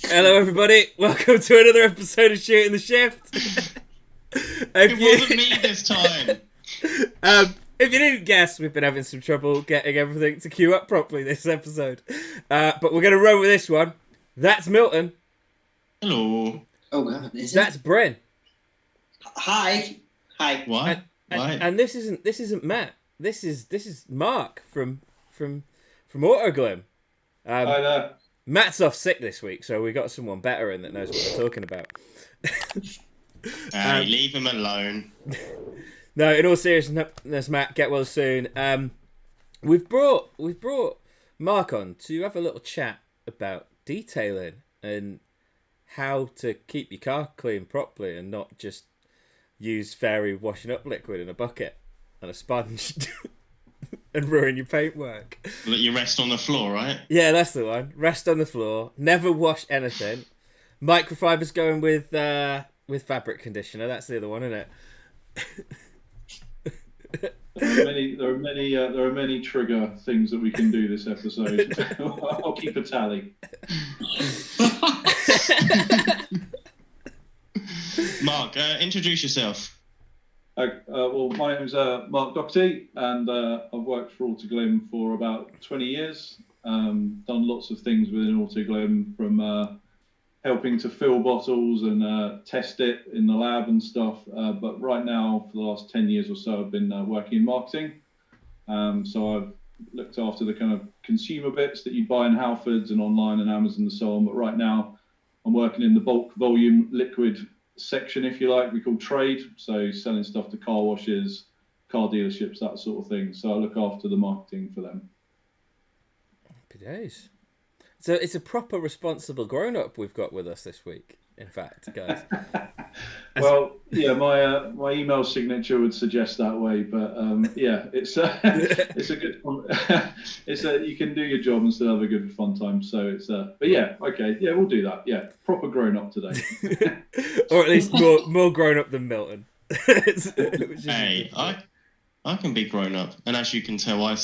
Hello everybody, welcome to another episode of Shooting the Shift. It wasn't me this time. If you didn't guess, we've been having some trouble getting everything to queue up properly this episode. But we're going to run with this one. That's Milton. Hello. Oh God, is it? That's Bryn. Hi. Why? And this isn't Matt. This is Mark from Autoglym. Hi there. Matt's off sick this week, so we got someone better in that knows what we're talking about. Hey, leave him alone. No, in all seriousness, Matt, get well soon. We've brought Mark on to have a little chat about detailing and how to keep your car clean properly and not just use fairy washing up liquid in a bucket and a sponge and ruin your paintwork. Let you rest on the floor, right? Yeah, that's the one. Rest on the floor. Never wash anything. Microfiber's going with fabric conditioner. That's the other one, isn't it? There are many trigger things that we can do this episode. I'll keep a tally. Mark, introduce yourself. Well, my name's Mark Docherty, and I've worked for Autoglym for about 20 years. Done lots of things within Autoglym, from helping to fill bottles and test it in the lab and stuff. But right now, for the last 10 years or so, I've been working in marketing. So I've looked after the kind of consumer bits that you buy in Halfords and online and Amazon and so on. But right now, I'm working in the bulk volume liquid section, if you like, we call trade. So selling stuff to car washes, car dealerships, that sort of thing. So I look after the marketing for them. Happy days. So it's a proper responsible grown-up we've got with us this week, in fact, guys. Well, yeah, my email signature would suggest that way, but yeah, it's a good one. You can do your job and still have a good fun time. So it's but yeah, okay, yeah, we'll do that. Yeah, proper grown up today, or at least more grown up than Milton. Hey, I can be grown up, and as you can tell, I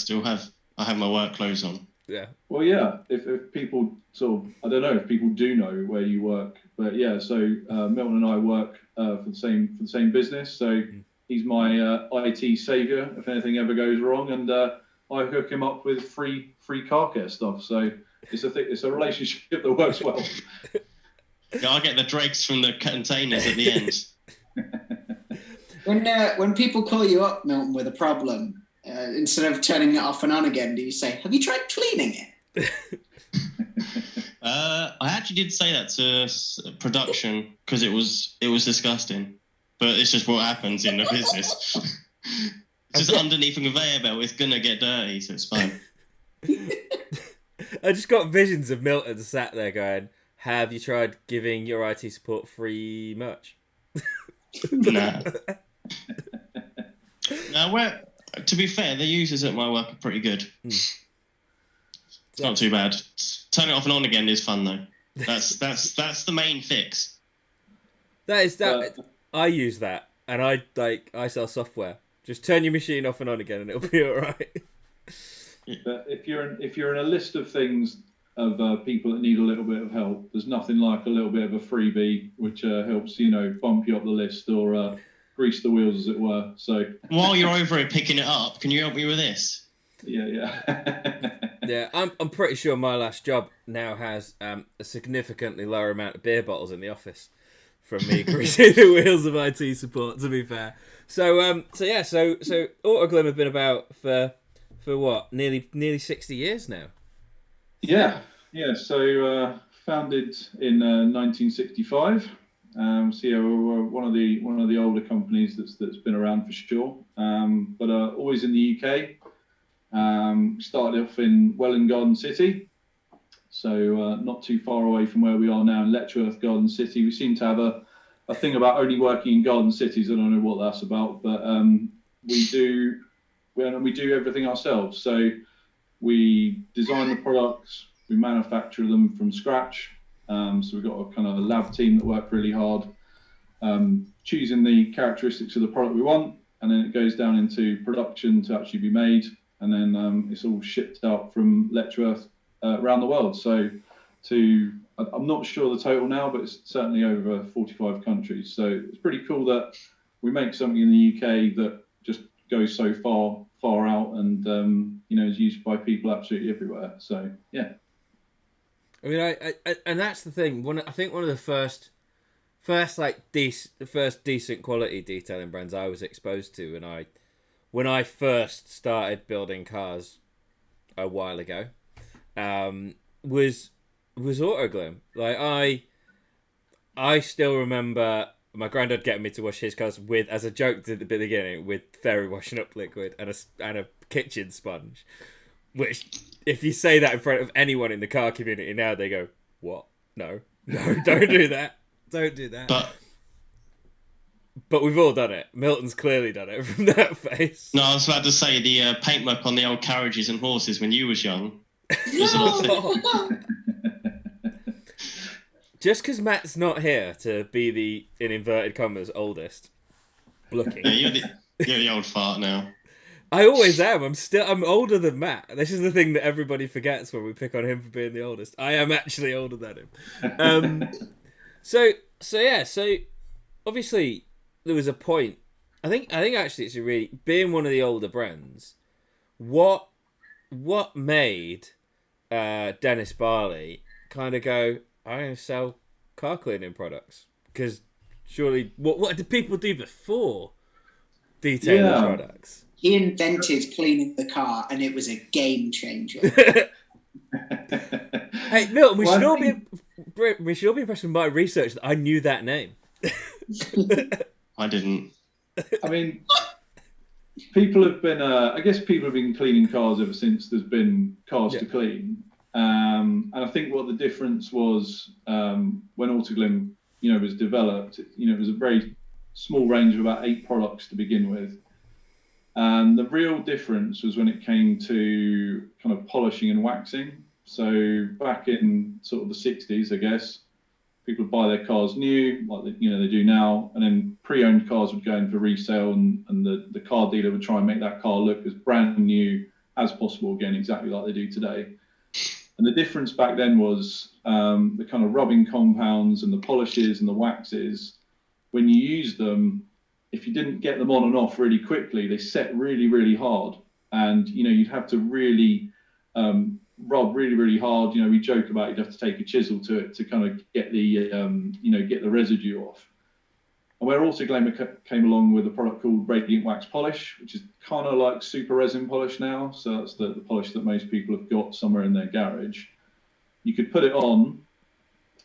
have my work clothes on. Yeah. Well, yeah. If people I don't know if people do know where you work, but yeah. So Milton and I work for the same business. So he's my IT savior if anything ever goes wrong, and I hook him up with free car care stuff. So it's a relationship that works well. Yeah, I get the dregs from the containers at the end. When people call you up, Milton, with a problem, instead of turning it off and on again, do you say, "Have you tried cleaning it"? I actually did say that to production because it was disgusting, but it's just what happens in the business. It's just underneath a conveyor belt. It's gonna get dirty, so it's fine. I just got visions of Milton sat there going, "Have you tried giving your IT support free merch?" Nah. Now, to be fair, the users at my work are pretty good. It's not too bad. Turn it off and on again is fun though. That's the main fix. That is that. I use that, and I sell software. Just turn your machine off and on again, and it'll be all right. But if you're in a list of things of people that need a little bit of help, there's nothing like a little bit of a freebie which helps bump you up the list or grease the wheels, as it were. So while you're over here picking it up, can you help me with this? Yeah. Yeah, I'm pretty sure my last job now has a significantly lower amount of beer bottles in the office from me greasing the wheels of IT support. To be fair, so Autoglym have been about for what, nearly 60 years now. Yeah. So founded in 1965. So yeah, we're one of the older companies that's been around for sure. But always in the UK. Started off in Welwyn Garden City, so not too far away from where we are now in Letchworth Garden City. We seem to have a thing about only working in garden cities. I don't know what that's about, but we do everything ourselves. So we design the products, we manufacture them from scratch. So we've got a kind of a lab team that work really hard, choosing the characteristics of the product we want, and then it goes down into production to actually be made. and then it's all shipped out from Letchworth around the world. So I'm not sure the total now, but it's certainly over 45 countries. So it's pretty cool that we make something in the UK that just goes so far out, and is used by people absolutely everywhere. So yeah. I mean, I and that's the thing. I think one of the first decent quality detailing brands I was exposed to when I first started building cars a while ago, was Autoglym. Like I still remember my granddad getting me to wash his cars with, as a joke at the beginning, with fairy washing up liquid and a kitchen sponge. Which, if you say that in front of anyone in the car community now, they go, "What? No, don't do that. Don't do that." But we've all done it. Milton's clearly done it from that face. No, I was about to say the paint work on the old carriages and horses when you was young was a lot of thing. Just because Matt's not here to be the, in inverted commas, oldest looking. Yeah, you're the old fart now. I always am. I'm older than Matt. This is the thing that everybody forgets when we pick on him for being the oldest. I am actually older than him. So obviously there was a point. I think actually it's really being one of the older brands. What made Dennis Barley kind of go, I'm going to sell car cleaning products? Because surely, what did people do before detailing products? He invented cleaning the car, and it was a game changer. Hey, Milton, we should all be impressed with my research that I knew that name. I didn't. I mean, people have been. I guess people have been cleaning cars ever since there's been cars to clean. And I think what the difference was when Autoglym, was developed. It was a very small range of about 8 products to begin with. And the real difference was when it came to kind of polishing and waxing. So back in sort of the 60s, I guess, people would buy their cars new, like they do now, and then pre-owned cars would go in for resale, and the car dealer would try and make that car look as brand new as possible, again, exactly like they do today. And the difference back then was the kind of rubbing compounds and the polishes and the waxes. When you use them, if you didn't get them on and off really quickly, they set really, really hard. And, you'd have to really rub really, really hard. We joke about you'd have to take a chisel to it to kind of get the, get the residue off. And where Autoglym came along with a product called Radiant Wax Polish, which is kind of like super resin polish now. So that's the polish that most people have got somewhere in their garage. You could put it on.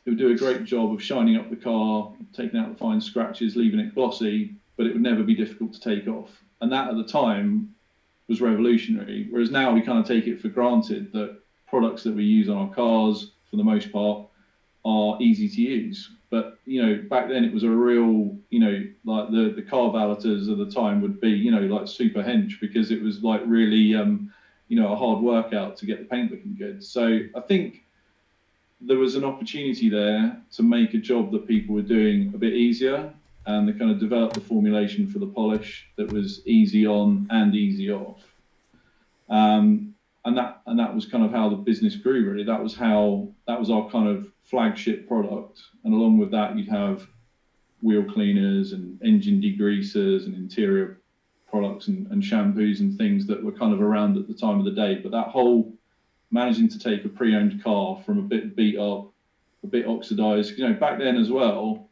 It would do a great job of shining up the car, taking out the fine scratches, leaving it glossy, but it would never be difficult to take off. And that at the time was revolutionary. Whereas now we kind of take it for granted that products that we use on our cars, for the most part, are easy to use. But, back then it was a real, like the car valeters of the time would be, like super hench, because it was like really, a hard workout to get the paint looking good. So I think there was an opportunity there to make a job that people were doing a bit easier, and they kind of developed the formulation for the polish that was easy on and easy off. And that was kind of how the business grew, really. That was our kind of flagship product. And along with that, you'd have wheel cleaners and engine degreasers and interior products and shampoos and things that were kind of around at the time of the day. But that whole managing to take a pre-owned car from a bit beat up, a bit oxidized, back then as well,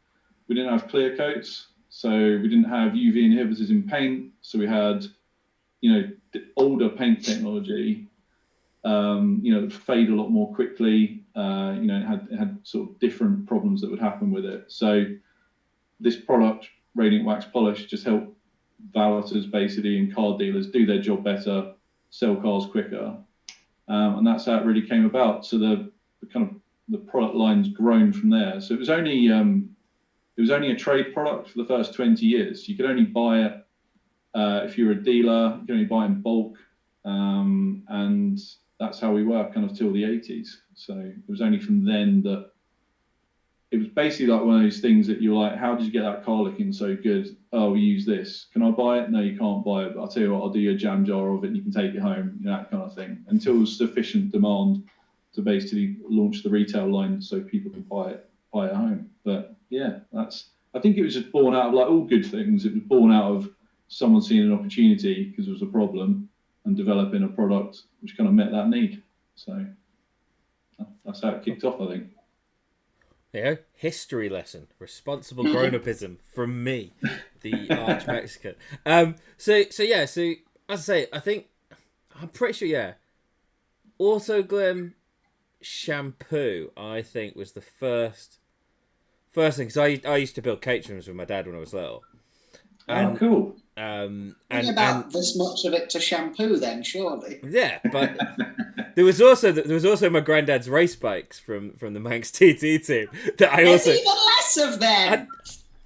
we didn't have clear coats, so we didn't have UV inhibitors in paint. So we had, older paint technology, that fade a lot more quickly. It had sort of different problems that would happen with it. So this product, Radiant Wax Polish, just helped valeters basically and car dealers do their job better, sell cars quicker, and that's how it really came about. So the kind of the product line's grown from there. So it was only a trade product for the first 20 years. You could only buy it if you were a dealer. You could only buy in bulk, and that's how we were kind of till the 80s. So it was only from then that it was basically like one of those things that you're like, how did you get that car looking so good? Oh, we use this. Can I buy it? No, you can't buy it. But I'll tell you what, I'll do you a jam jar of it and you can take it home, that kind of thing. Until there's sufficient demand to basically launch the retail line so people can buy it home. But yeah, I think it was just born out of, like all good things, it was born out of someone seeing an opportunity because there was a problem and developing a product which kind of met that need. So that's how it kicked off, I think. History lesson, responsible grown-upism from me, the arch Mexican. So as I say, I'm pretty sure, Autoglym shampoo, I think, was the first thing, because I used to build caterings with my dad when I was little. And, cool. And this much of it to shampoo, then surely. Yeah, but there was also my granddad's race bikes from the Manx TT team that I There's also even less of them.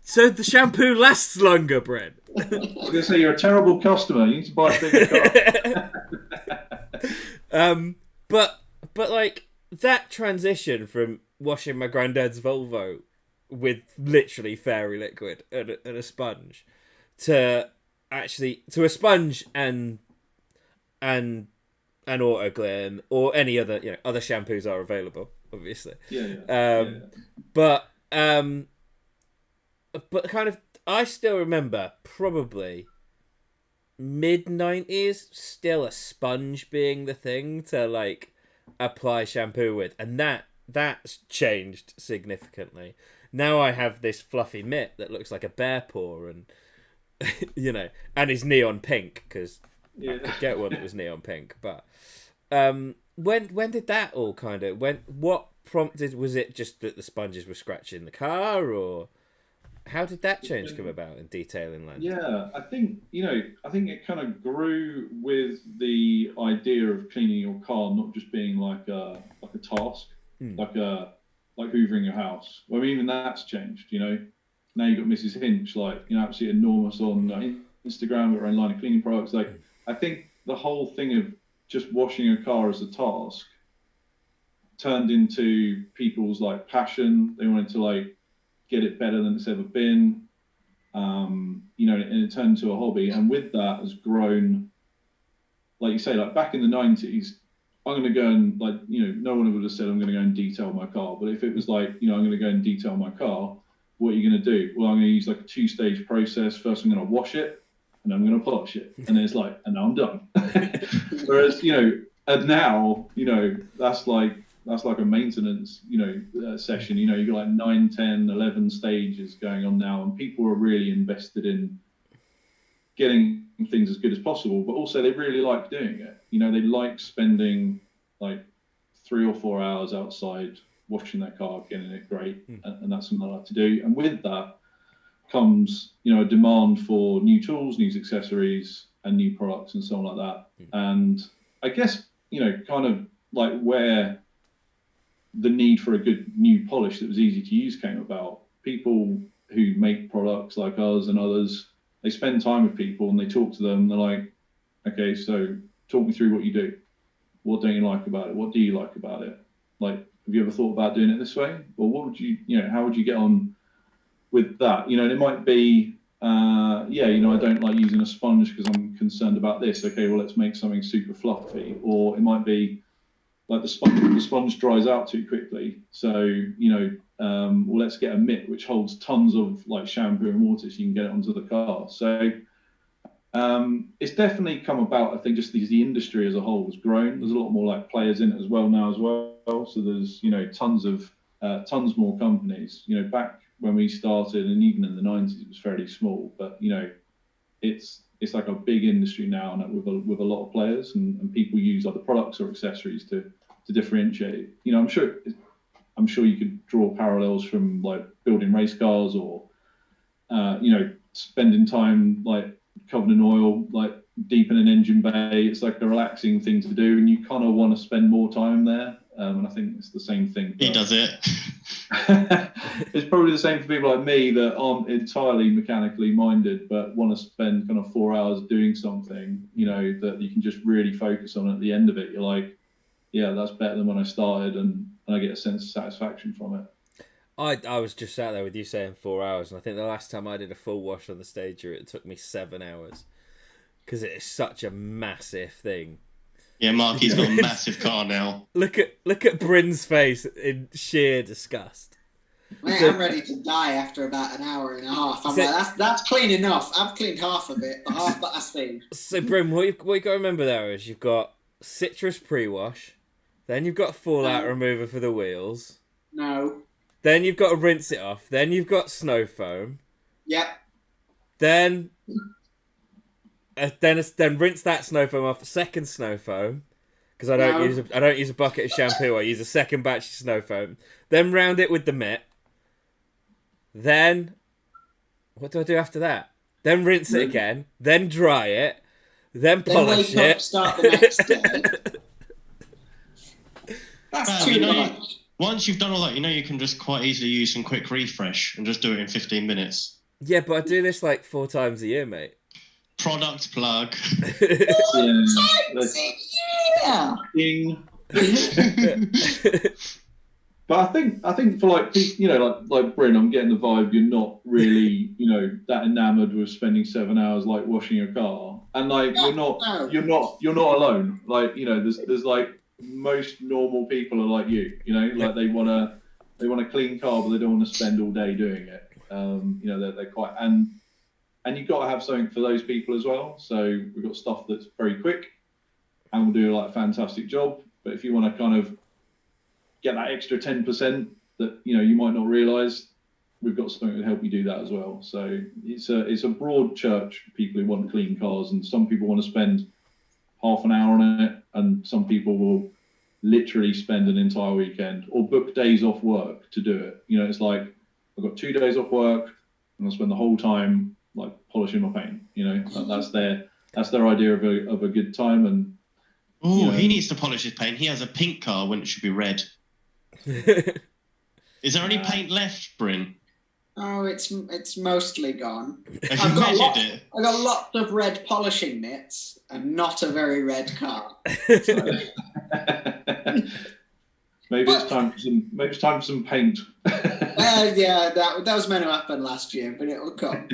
so the shampoo lasts longer, Brent. I was going to say, you're a terrible customer. You need to buy a bigger car. But like that transition from washing my granddad's Volvo with literally fairy liquid and a sponge to a sponge and an Autoglym or any other other shampoos are available, obviously. But kind of I still remember probably mid-90s still a sponge being the thing to like apply shampoo with, and that's changed significantly. Now I have this fluffy mitt that looks like a bear paw and and is neon pink because I could get one that was neon pink. But when did that all what prompted? Was it just that the sponges were scratching the car, or how did that change come about in detailing land? Yeah, I think it kind of grew with the idea of cleaning your car not just being like a task, like hoovering your house. Well, even that's changed. Now you've got Mrs. Hinch, absolutely enormous on Instagram with her own line of cleaning products. I think the whole thing of just washing a car as a task turned into people's passion. They wanted to get it better than it's ever been, and it turned into a hobby. And with that has grown, like you say, back in the 90s, I'm going to go and no one would have said I'm going to go and detail my car. But if it was I'm going to go and detail my car, what are you going to do? Well, I'm going to use a 2-stage process. First, I'm going to wash it, and I'm going to polish it, and then it's and now I'm done. Whereas and now that's like a maintenance session. You've got 9, 10, 11 stages going on now, and people are really invested in getting things as good as possible, but also they really like doing it. They like spending 3 or 4 hours outside washing their car, getting it great, and that's something I like to do. And with that comes a demand for new tools, new accessories, and new products and so on like that. And I guess kind of where the need for a good new polish that was easy to use came about. People who make products like us and others, they spend time with people and they talk to them. They're like, okay, so talk me through what you do. What don't you like about it? What do you like about it? Have you ever thought about doing it this way? Or what would you, how would you get on with that? It might be, I don't like using a sponge because I'm concerned about this. Okay, well, let's make something super fluffy. Or it might be the sponge dries out too quickly. So, well, let's get a mitt which holds tons of shampoo and water so you can get it onto the car. So it's definitely come about. I think just the industry as a whole has grown. There's a lot more players in it as well now as well. So there's tons more companies. Back when we started, and even in the 90s, it was fairly small. But it's like a big industry now, and with a lot of players, and people use other products or accessories to differentiate. I'm sure you could draw parallels from building race cars or spending time covered in oil, deep in an engine bay. It's a relaxing thing to do, and you kind of want to spend more time there. And I think it's the same thing. He does it. It's probably the same for people like me that aren't entirely mechanically minded, but want to spend kind of 4 hours doing something, that you can just really focus on. At the end of it, you're like, yeah, that's better than when I started, and I get a sense of satisfaction from it. I was just sat there with you saying 4 hours, and I think the last time I did a full wash on the Stager, it took me 7 hours. Because it is such a massive thing. Yeah, Marky's got a massive car now. Look at Bryn's face in sheer disgust. Mate, I'm ready to die after about an hour and a half. I'm like, that's clean enough. I've cleaned half of it, but half that I speed. So, Bryn, what you've got to remember there is you've got citrus pre-wash, then you've got fallout remover for the wheels. No. Then you've got to rinse it off. Then you've got snow foam. Yep. Then rinse that snow foam off. Second snow foam, because I don't use a bucket of shampoo. I use a second batch of snow foam. Then round it with the mitt. Then what do I do after that? Then rinse it again. Then dry it. Then polish wake it. Up, start the next day. That's too much. Once you've done all that, you can just quite easily use some quick refresh and just do it in 15 minutes. Yeah, but I do this like 4 times a year, mate. Product plug. Yeah. Ding. But I think for like Bryn, I'm getting the vibe you're not really that enamored with spending 7 hours like washing your car, and like you're not alone. Like there's like most normal people are like you. Like they want a clean car, but they don't want to spend all day doing it. They're quite and you've got to have something for those people as well. So we've got stuff that's very quick and will do like a fantastic job. But if you want to kind of get that extra 10% that you might not realise, we've got something to help you do that as well. So it's a broad church for people who want clean cars, and some people want to spend half an hour on it, and some people will literally spend an entire weekend or book days off work to do it. It's like I've got 2 days off work and I'll spend the whole time like polishing my paint. That's their idea of a good time. And he needs to polish his paint. He has a pink car when it should be red. Is there any paint left, Bryn? Oh, it's mostly gone. Have you measured it? I've got lots of red polishing mitts and not a very red car. Maybe it's time for some paint. Yeah, that was meant to happen last year, but it'll come.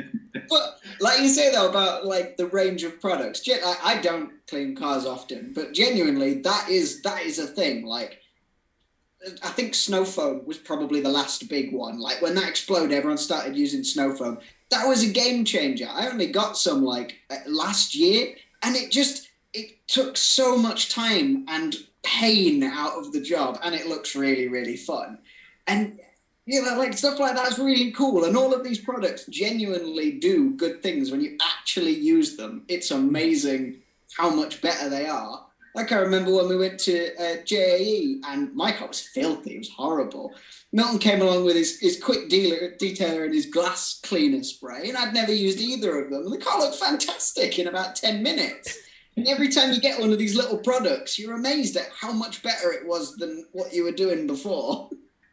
But like you say though about like the range of products, I don't clean cars often, but genuinely that is a thing. Like I think snow foam was probably the last big one. Like when that exploded, everyone started using snow foam. That was a game changer. I only got some like last year, and it took so much time and pain out of the job, and it looks really, really fun. And like stuff like that's really cool. And all of these products genuinely do good things when you actually use them. It's amazing how much better they are. Like I remember when we went to JAE and my car was filthy. It was horrible. Milton came along with his quick detailer and his glass cleaner spray, and I'd never used either of them. And the car looked fantastic in about 10 minutes. And every time you get one of these little products, you're amazed at how much better it was than what you were doing before.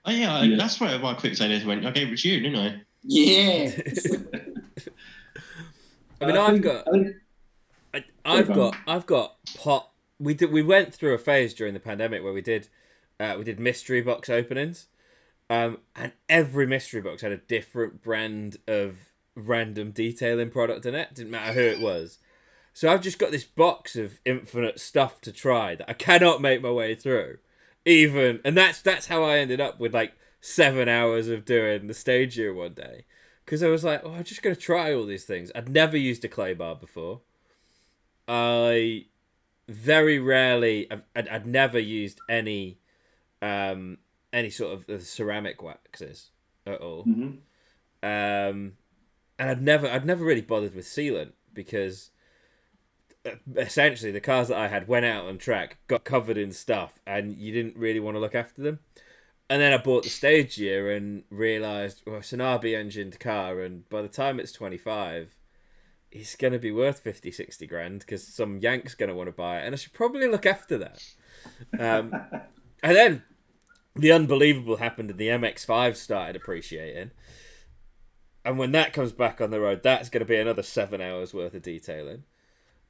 Oh yeah. That's where my quick detailer went. I gave it to you, didn't I? Yeah. I mean, I've got pot. We went through a phase during the pandemic where we did mystery box openings, and every mystery box had a different brand of random detailing product in it. Didn't matter who it was. So I've just got this box of infinite stuff to try that I cannot make my way through. And that's how I ended up with like 7 hours of doing the stage year one day, because I was like, I'm just gonna try all these things. I'd never used a clay bar before. I very rarely, I'd never used any sort of ceramic waxes at all. Mm-hmm. And I'd never really bothered with sealant, because essentially the cars that I had went out on track, got covered in stuff, and you didn't really want to look after them. And then I bought the stage year and realised, it's an RB engined car, and by the time it's 25, it's going to be worth 50, 60 grand, because some Yank's going to want to buy it, and I should probably look after that. And then the unbelievable happened, and the MX-5 started appreciating. And when that comes back on the road, that's going to be another 7 hours worth of detailing.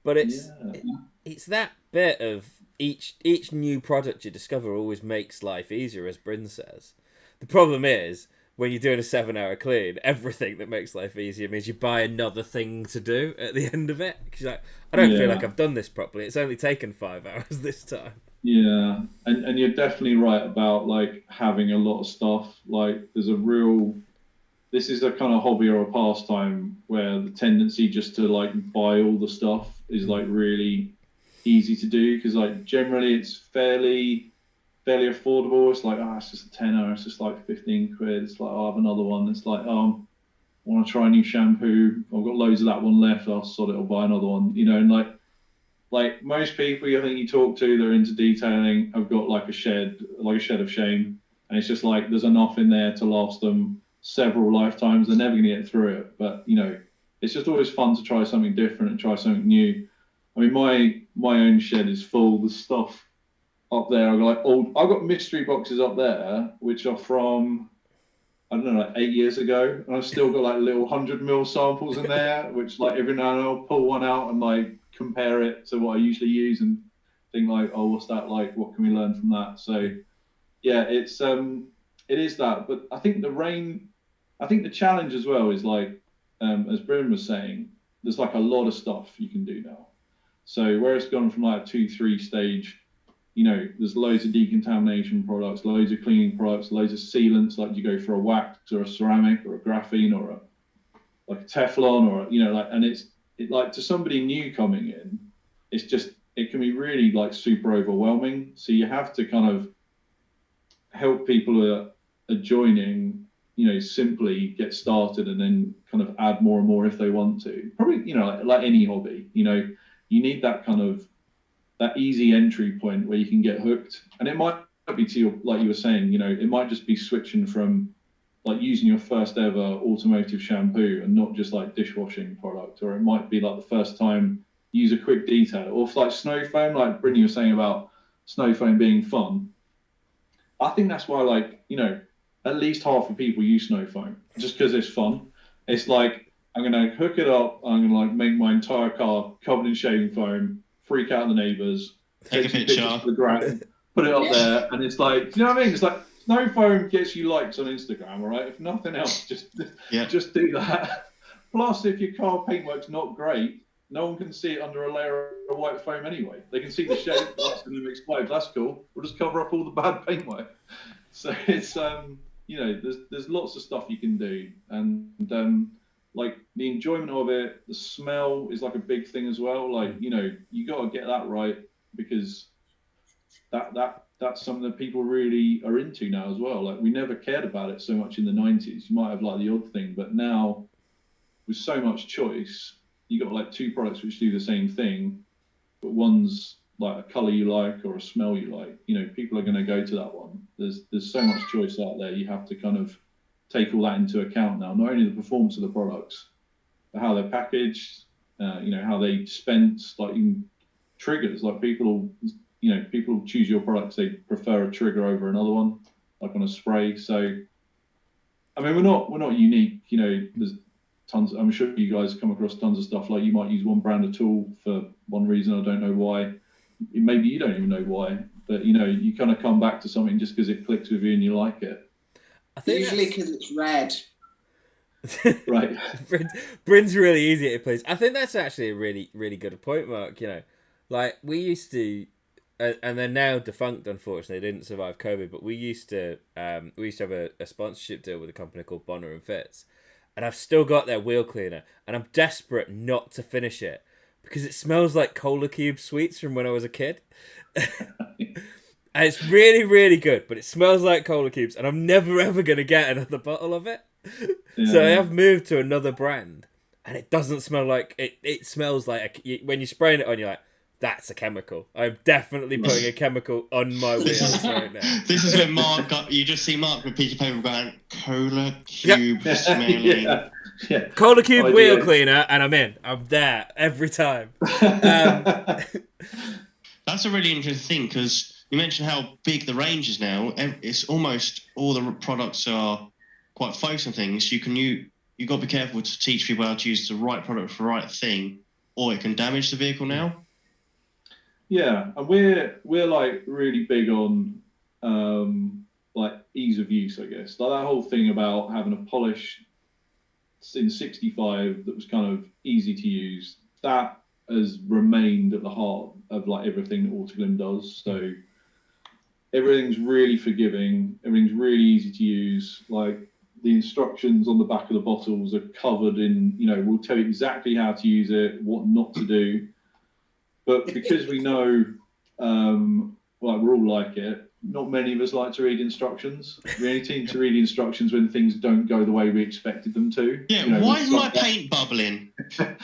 But it's that bit of each new product you discover always makes life easier, as Bryn says. The problem is, when you're doing a 7-hour clean, everything that makes life easier means you buy another thing to do at the end of it. Because you're like, I don't feel like I've done this properly. It's only taken 5 hours this time. Yeah, and you're definitely right about like having a lot of stuff. Like there's a real, this is a kind of hobby or a pastime where the tendency just to like buy all the stuff is like really easy to do, because like generally it's fairly affordable. It's like, it's just a tenner, it's just like 15 quid. It's like, I'll have another one. It's like, I want to try a new shampoo. I've got loads of that one left. I'll sort it or buy another one, you know. And like most people I think you talk to that are into detailing have got like a shed of shame, and it's just like there's enough in there to last them several lifetimes. They're never going to get through it, but you know, it's just always fun to try something different and try something new. I mean, my own shed is full. The stuff up there, I've got mystery boxes up there which are from, I don't know, like 8 years ago, and I've still got like little 100ml samples in there, which like every now and then I'll pull one out and like compare it to what I usually use and think like, oh, what's that like? What can we learn from that? So yeah, it is that. But I think the challenge as well is like, as Bryn was saying, there's like a lot of stuff you can do now. So where it's gone from like a 2-3 stage, you know, there's loads of decontamination products, loads of cleaning products, loads of sealants, like you go for a wax or a ceramic or a graphene or a Teflon or, you know, like, and it like to somebody new coming in, it can be really like super overwhelming. So you have to kind of help people who are joining, you know, simply get started and then kind of add more and more if they want to. Probably, you know, like any hobby, you know, you need that kind of that easy entry point where you can get hooked. And it might be to your, like you were saying, you know, it might just be switching from like using your first ever automotive shampoo and not just like dishwashing product, or it might be like the first time you use a quick detail, or like snow foam, like Brittany was saying about snow foam being fun. I think that's why, like, you know, at least half of people use snow foam just because it's fun. It's like, I'm going to hook it up, I'm going to like make my entire car covered in shaving foam, freak out the neighbors, take a picture of the ground, put it up there, and it's like, do you know what I mean? It's like snow foam gets you likes on Instagram, all right? If nothing else, just do that. Plus, if your car paintwork's not great, no one can see it under a layer of white foam anyway. They can see the shape, that's going to explode. That's cool. We'll just cover up all the bad paintwork. So it's you know, there's lots of stuff you can do, and like the enjoyment of it, the smell is like a big thing as well. Like, you know, you got to get that right, because that's something that people really are into now as well. Like, we never cared about it so much in the 90s. You might have like the odd thing, but now with so much choice, you got like 2 products which do the same thing, but one's like a color you like or a smell you like. You know, people are going to go to that one. There's so much choice out there. You have to kind of take all that into account now. Not only the performance of the products, but how they're packaged. You know, how they dispense, like triggers. Like people choose your products. They prefer a trigger over another one, like on a spray. So, I mean, we're not unique. You know, there's tons. I'm sure you guys come across tons of stuff. Like, you might use one brand of tool for one reason. I don't know why. Maybe you don't even know why. But, you know, you kind of come back to something just because it clicks with you and you like it. I think usually because it's red. Right. Bryn's really easy to please. I think that's actually a really, really good point, Mark. You know, like we used to, and they're now defunct, unfortunately. They didn't survive COVID, but we used to have a sponsorship deal with a company called Bonner and Fitz, and I've still got their wheel cleaner, and I'm desperate not to finish it because it smells like Cola Cube sweets from when I was a kid. And it's really, really good, but it smells like Cola Cubes, and I'm never, ever going to get another bottle of it. Yeah. So I have moved to another brand, and it doesn't smell like... It smells like... when you're spraying it on, you're like, that's a chemical. I'm definitely putting a chemical on my wheels right now. This is when Mark got... You just see Mark with a piece of paper going, Cola Cube smelling. Yeah. Cola Cube wheel cleaner, and I'm in. I'm there every time. That's a really interesting thing, because... You mentioned how big the range is now. It's almost all the products are quite focused on things. You've got to be careful to teach people how to use the right product for the right thing, or it can damage the vehicle now. Yeah, and we're like really big on like ease of use, I guess. Like that whole thing about having a polish in 65 that was kind of easy to use, that has remained at the heart of like everything that Autoglym does. So everything's really forgiving, everything's really easy to use. Like the instructions on the back of the bottles are covered in, we'll tell you exactly how to use it, what not to do. But because we know, we're all like it, not many of us like to read instructions. We only seem to read instructions when things don't go the way we expected them to. Yeah, why is my paint bubbling?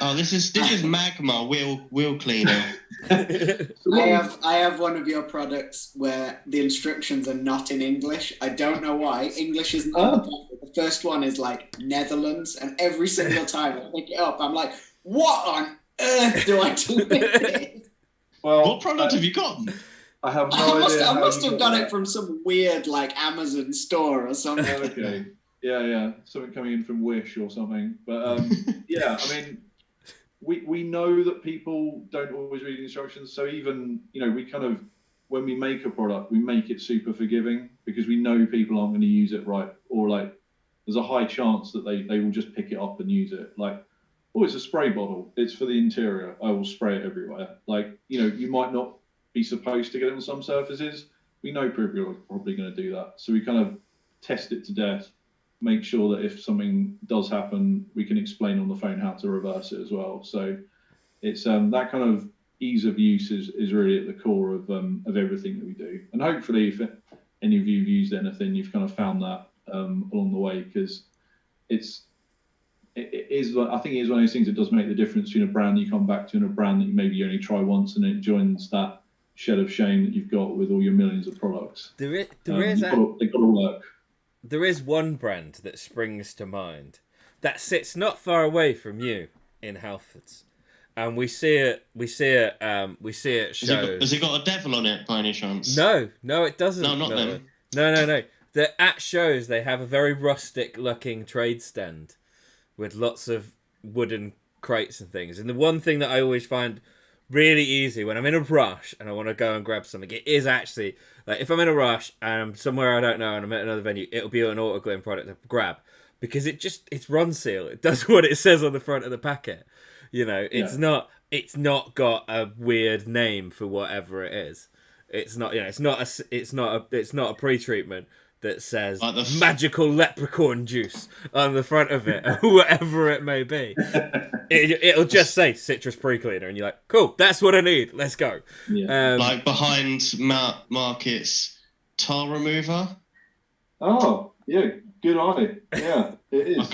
Oh, this is magma wheel cleaner. I have one of your products where the instructions are not in English. I don't know why. English isn't on the first one is like Netherlands, and every single time I pick it up, I'm like, what on earth do I do with this? Well, what product have you got? I have no idea. I must have got it from some weird like Amazon store or something. Okay. Yeah. Something coming in from Wish or something. But yeah, I mean, we know that people don't always read instructions. So even, we kind of, when we make a product, we make it super forgiving because we know people aren't going to use it right. Or like, there's a high chance that they will just pick it up and use it. Like, oh, it's a spray bottle. It's for the interior. I will spray it everywhere. Like, you might not be supposed to get it on some surfaces. We know people are probably going to do that. So we kind of test it to death, make sure that if something does happen, we can explain on the phone how to reverse it as well. So it's that kind of ease of use is really at the core of everything that we do. And hopefully if any of you have used anything, you've kind of found that along the way, because I think it is one of those things that does make the difference between a brand you come back to and a brand that you maybe only try once, and it joins that shed of shame that you've got with all your millions of products. They've got to work. There is one brand that springs to mind that sits not far away from you in Halfords, and we see it at shows. Has it got a devil on it by any chance? No, it doesn't. No, not them. No. At shows they have a very rustic-looking trade stand with lots of wooden crates and things. And the one thing that I always find really easy when I'm in a rush and I want to go and grab something, it is actually, like, if I'm in a rush and I'm somewhere I don't know and I'm at another venue, it'll be an Autoglym product to grab, because it's run seal. It does what it says on the front of the packet. It's not got a weird name for whatever it is. It's not a pre-treatment that says like magical leprechaun juice on the front of it, or whatever it may be. It'll just say citrus pre-cleaner, and you're like, cool, that's what I need. Let's go. Yeah. Like behind Market's tar remover. Oh, yeah, good eye. Yeah, it is.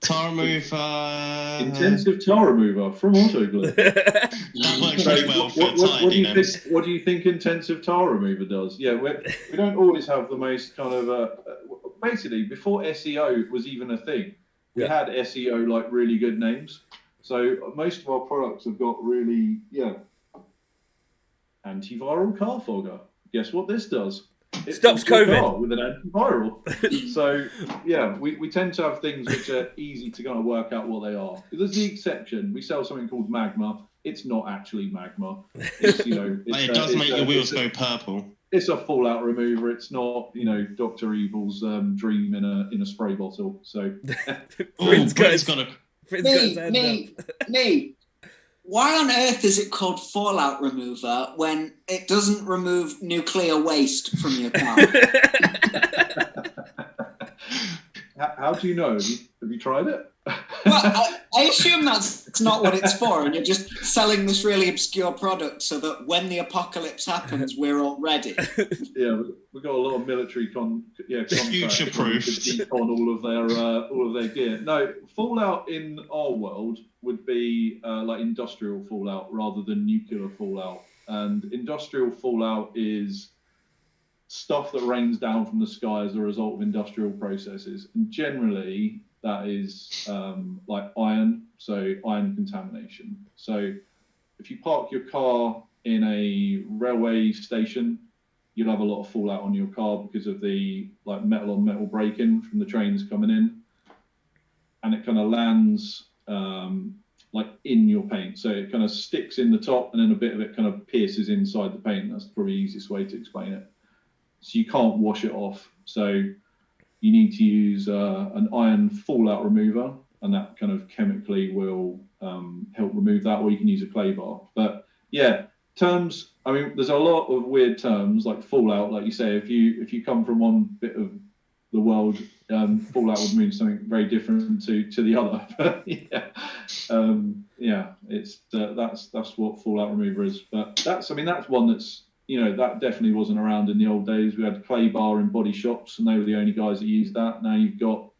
Tar remover. Intensive tar remover from Autoglym. That works really well for what do you think intensive tar remover does? Yeah, we don't always have the most kind of basically before SEO was even a thing, we had SEO like really good names. So most of our products have got really antiviral car fogger. Guess what this does? It stops COVID with an antiviral. So yeah, we tend to have things which are easy to kind of work out what they are. There's the exception. We sell something called magma. It's not actually magma. It does make your wheels go purple. It's a fallout remover. It's not, Dr. Evil's dream in a spray bottle. So Britain's got me. Why on earth is it called fallout remover when it doesn't remove nuclear waste from your car? How do you know? Have you tried it? Well, I assume that's not what it's for, and you're just selling this really obscure product so that when the apocalypse happens, we're all ready. Yeah, we've got a lot of military future-proofed on all of their gear. No, fallout in our world would be like industrial fallout rather than nuclear fallout. And industrial fallout is stuff that rains down from the sky as a result of industrial processes. And generally, that is like iron, so iron contamination. So if you park your car in a railway station, you'll have a lot of fallout on your car because of the like metal on metal break-in from the trains coming in. And it kind of lands like in your paint. So it kind of sticks in the top and then a bit of it kind of pierces inside the paint. That's probably the easiest way to explain it. so you can't wash it off. So you need to use an iron fallout remover, and that kind of chemically will help remove that, or you can use a clay bar. But yeah, terms, I mean, there's a lot of weird terms like fallout. Like you say, if you come from one bit of the world, fallout would mean something very different to the other. But it's that's what fallout remover is. But that's one that's, that definitely wasn't around in the old days. We had clay bar in body shops, and they were the only guys that used that. Now you've got,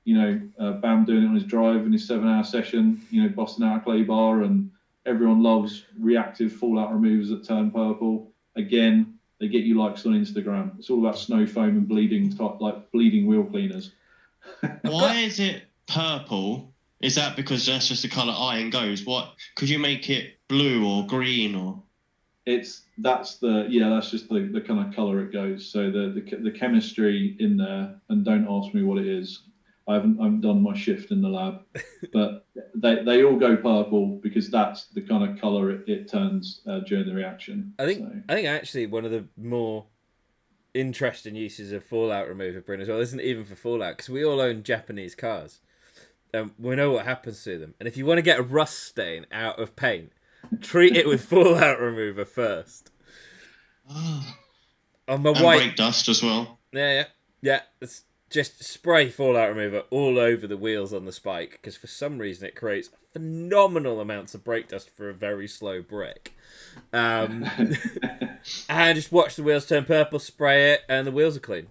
Bam doing it on his drive in his 7-hour session, busting out a clay bar, and everyone loves reactive fallout removers that turn purple. Again, they get you likes on Instagram. It's all about snow foam and bleeding wheel cleaners. Why is it purple? Is that because that's just the colour iron goes? What could you make it blue or green or? That's just the kind of colour it goes. So the chemistry in there, and don't ask me what it is. I haven't done my shift in the lab, but they all go purple because that's the kind of colour it turns during the reaction. I think actually one of the more interesting uses of fallout remover, Bryn, as well, isn't even for fallout, because we all own Japanese cars. We know what happens to them, and if you want to get a rust stain out of paint, treat it with fallout remover first. On my and white brake dust as well. Yeah. It's just spray fallout remover all over the wheels on the spike, because for some reason it creates phenomenal amounts of brake dust for a very slow brick. And just watch the wheels turn purple, spray it, and the wheels are clean.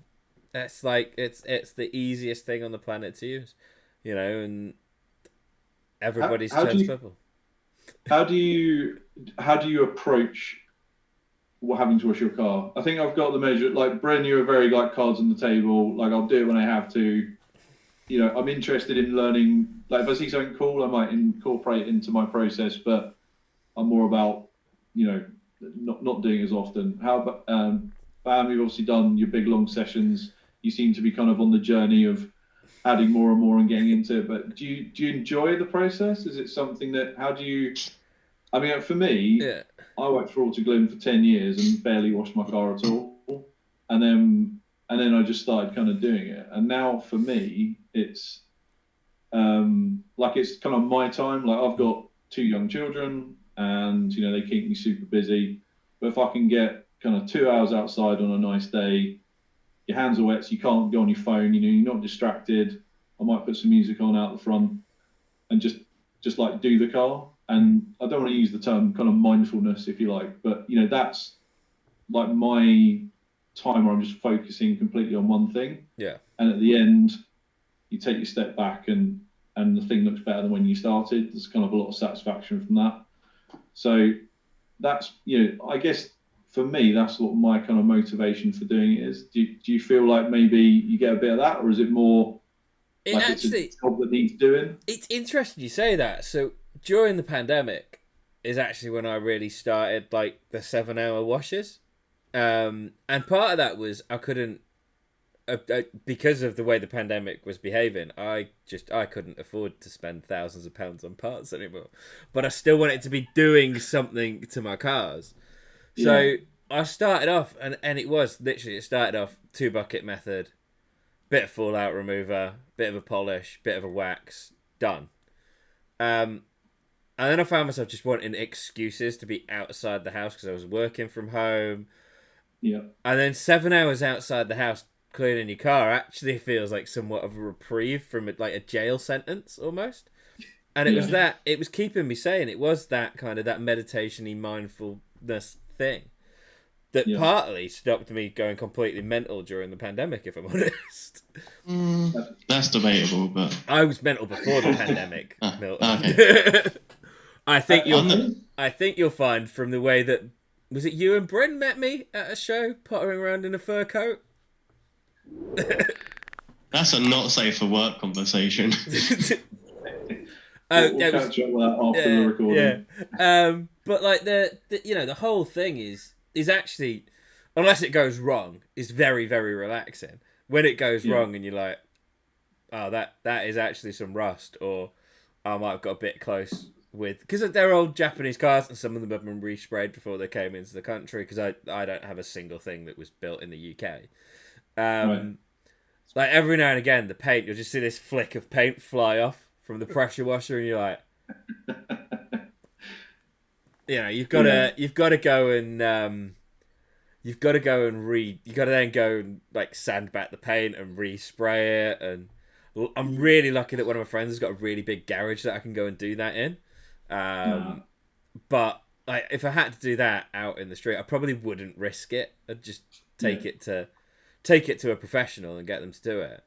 It's like it's the easiest thing on the planet to use, and everybody's turns purple. How do you approach having to wash your car? I think I've got the measure. Like Bren, you're very cards on the table. Like, I'll do it when I have to. I'm interested in learning. Like, if I see something cool, I might incorporate it into my process. But I'm more about not doing it as often. How about Bam? You've obviously done your big long sessions. You seem to be kind of on the journey of adding more and more and getting into it. But do you enjoy the process? Is it something that? How do you? I mean, for me, I worked for Autoglym for 10 years and barely washed my car at all. And then I just started kind of doing it. And now for me, it's it's kind of my time. Like, I've got 2 young children, and they keep me super busy. But if I can get kind of 2 hours outside on a nice day, your hands are wet, so you can't go on your phone, you're not distracted. I might put some music on out the front and just do the car. And I don't want to use the term kind of mindfulness, if you like, but that's like my time where I'm just focusing completely on one thing. Yeah. And at the end, you take your step back, and the thing looks better than when you started. There's kind of a lot of satisfaction from that. So that's, I guess for me, that's what my kind of motivation for doing it is. Do you feel like maybe you get a bit of that, or is it more it's a job that needs doing? It's interesting you say that. So during the pandemic is actually when I really started the 7-hour washes. And part of that was I couldn't, because of the way the pandemic was behaving, I couldn't afford to spend thousands of pounds on parts anymore. But I still wanted to be doing something to my cars. So I started off, and it started off 2-bucket method, bit of fallout remover, bit of a polish, bit of a wax, done. And then I found myself just wanting excuses to be outside the house because I was working from home. Yeah. And then 7 hours outside the house cleaning your car actually feels like somewhat of a reprieve from a jail sentence almost. And it was keeping me sane. It was that kind of that meditation-y mindfulness thing that partly stopped me going completely mental during the pandemic, if I'm honest. That's debatable, but I was mental before the pandemic, Milton. Okay. I think you'll find from the way that, was it you and Bryn met me at a show, pottering around in a fur coat? That's a not safe for work conversation. We'll catch up with that after the recording. Yeah. But the whole thing is actually, unless it goes wrong, is very, very relaxing. When it goes wrong and you're like, oh, that is actually some rust, or I might have got a bit close because they're old Japanese cars, and some of them have been resprayed before they came into the country. Because I don't have a single thing that was built in the UK. Right. Like every now and again, the paint, you'll just see this flick of paint fly off from the pressure washer, and you're like, you've got to go and you got to then go and like sand back the paint and respray it. And I'm really lucky that one of my friends has got a really big garage that I can go and do that in. But like, if I had to do that out in the street, I probably wouldn't risk it. I'd just take it to a professional and get them to do it.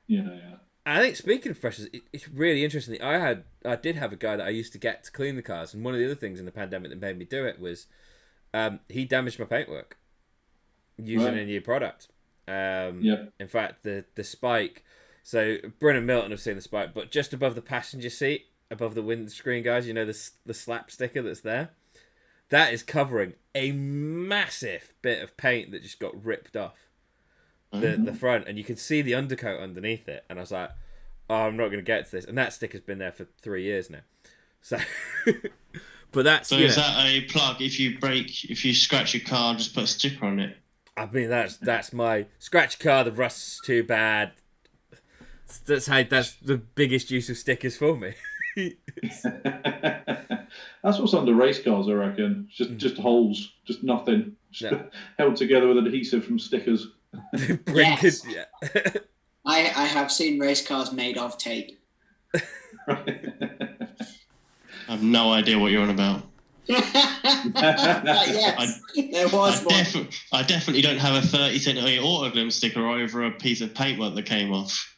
Yeah. I think speaking of professionals, it's really interesting. I did have a guy that I used to get to clean the cars, and one of the other things in the pandemic that made me do it was he damaged my paintwork using a new product. In fact, the spike. So Bryn and Milton have seen the spike, but just above the passenger seat, above the windscreen, guys, the slap sticker that's there. That is covering a massive bit of paint that just got ripped off the front, and you can see the undercoat underneath it. And I was like, oh, I'm not going to get to this. And that sticker's been there for 3 years now. So, but that's is that a plug? If you scratch your car, just put a sticker on it. I mean, that's my scratch car. The rust's too bad. That's the biggest use of stickers for me. That's what's under race cars, I reckon. Just holes, just nothing, held together with adhesive from stickers. Yes. I have seen race cars made of tape. I have no idea what you're on about. Yes, there was one. I definitely don't have a 30 centimetre Autoglym sticker over a piece of paintwork that came off.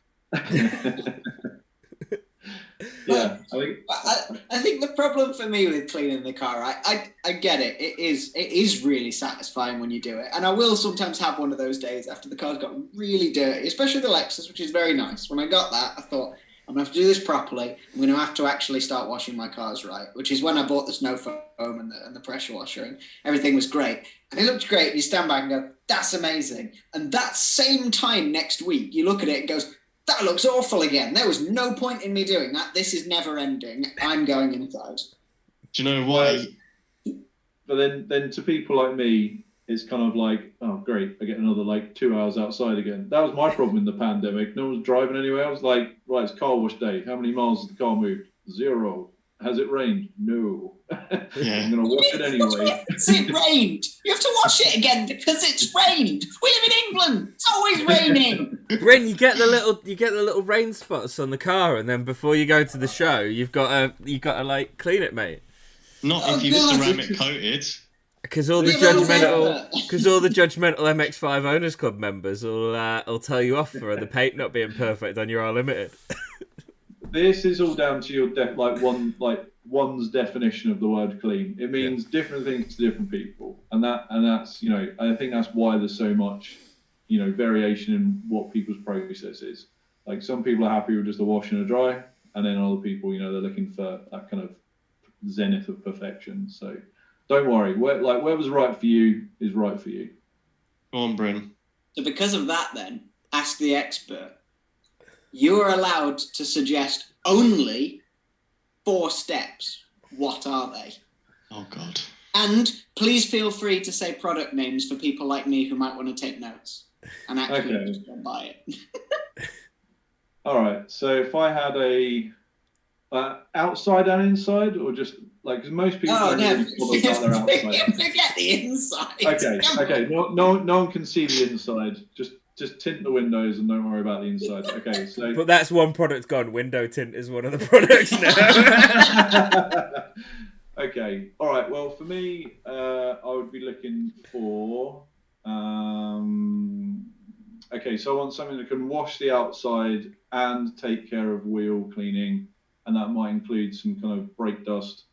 Yeah, I think the problem for me with cleaning the car, I get it. It is really satisfying when you do it, and I will sometimes have one of those days after the car's got really dirty, especially the Lexus, which is very nice. When I got that, I thought, I'm going to have to do this properly. I'm going to have to actually start washing my cars right, which is when I bought the snow foam and the pressure washer, and everything was great. And it looked great. You stand back and go, that's amazing. And that same time next week, you look at it and goes, that looks awful again. There was no point in me doing that. This is never ending. I'm going inside. Do you know why? But then to people like me, it's kind of like, oh, great, I get another 2 hours outside again. That was my problem in the pandemic. No one was driving anywhere. I was like, right, it's car wash day. How many miles has the car moved? 0. Has it rained? No. Yeah. I'm going to wash it anyway. It rained. You have to wash it again because it's rained. We live in England. It's always raining. Bryn, you get the little rain spots on the car, and then before you go to the show, you've got to clean it, mate. Not if you've ceramic coated. Because all the judgmental MX5 Owners Club members will tell you off for the paint not being perfect on your R Limited. This is all down to your one's definition of the word clean. It means different things to different people, and that's I think that's why there's so much variation in what people's process is. Like, some people are happy with just a wash and a dry, and then other people they're looking for that kind of zenith of perfection. So don't worry, whatever's right for you is right for you. Go on, Bryn. So because of that, then ask the expert. You are allowed to suggest only 4 steps. What are they? Oh, God. And please feel free to say product names for people like me who might want to take notes and actually just go buy it. All right. So if I had a outside and inside, or just because most people don't really bother about their outside. Forget the inside. Okay. No one can see the inside. Just tint the windows and don't worry about the inside. Okay, so. But that's one product gone. Window tint is one of the products now. Okay. All right. Well, for me, I would be looking for. Okay, so I want something that can wash the outside and take care of wheel cleaning, and that might include some kind of brake dust,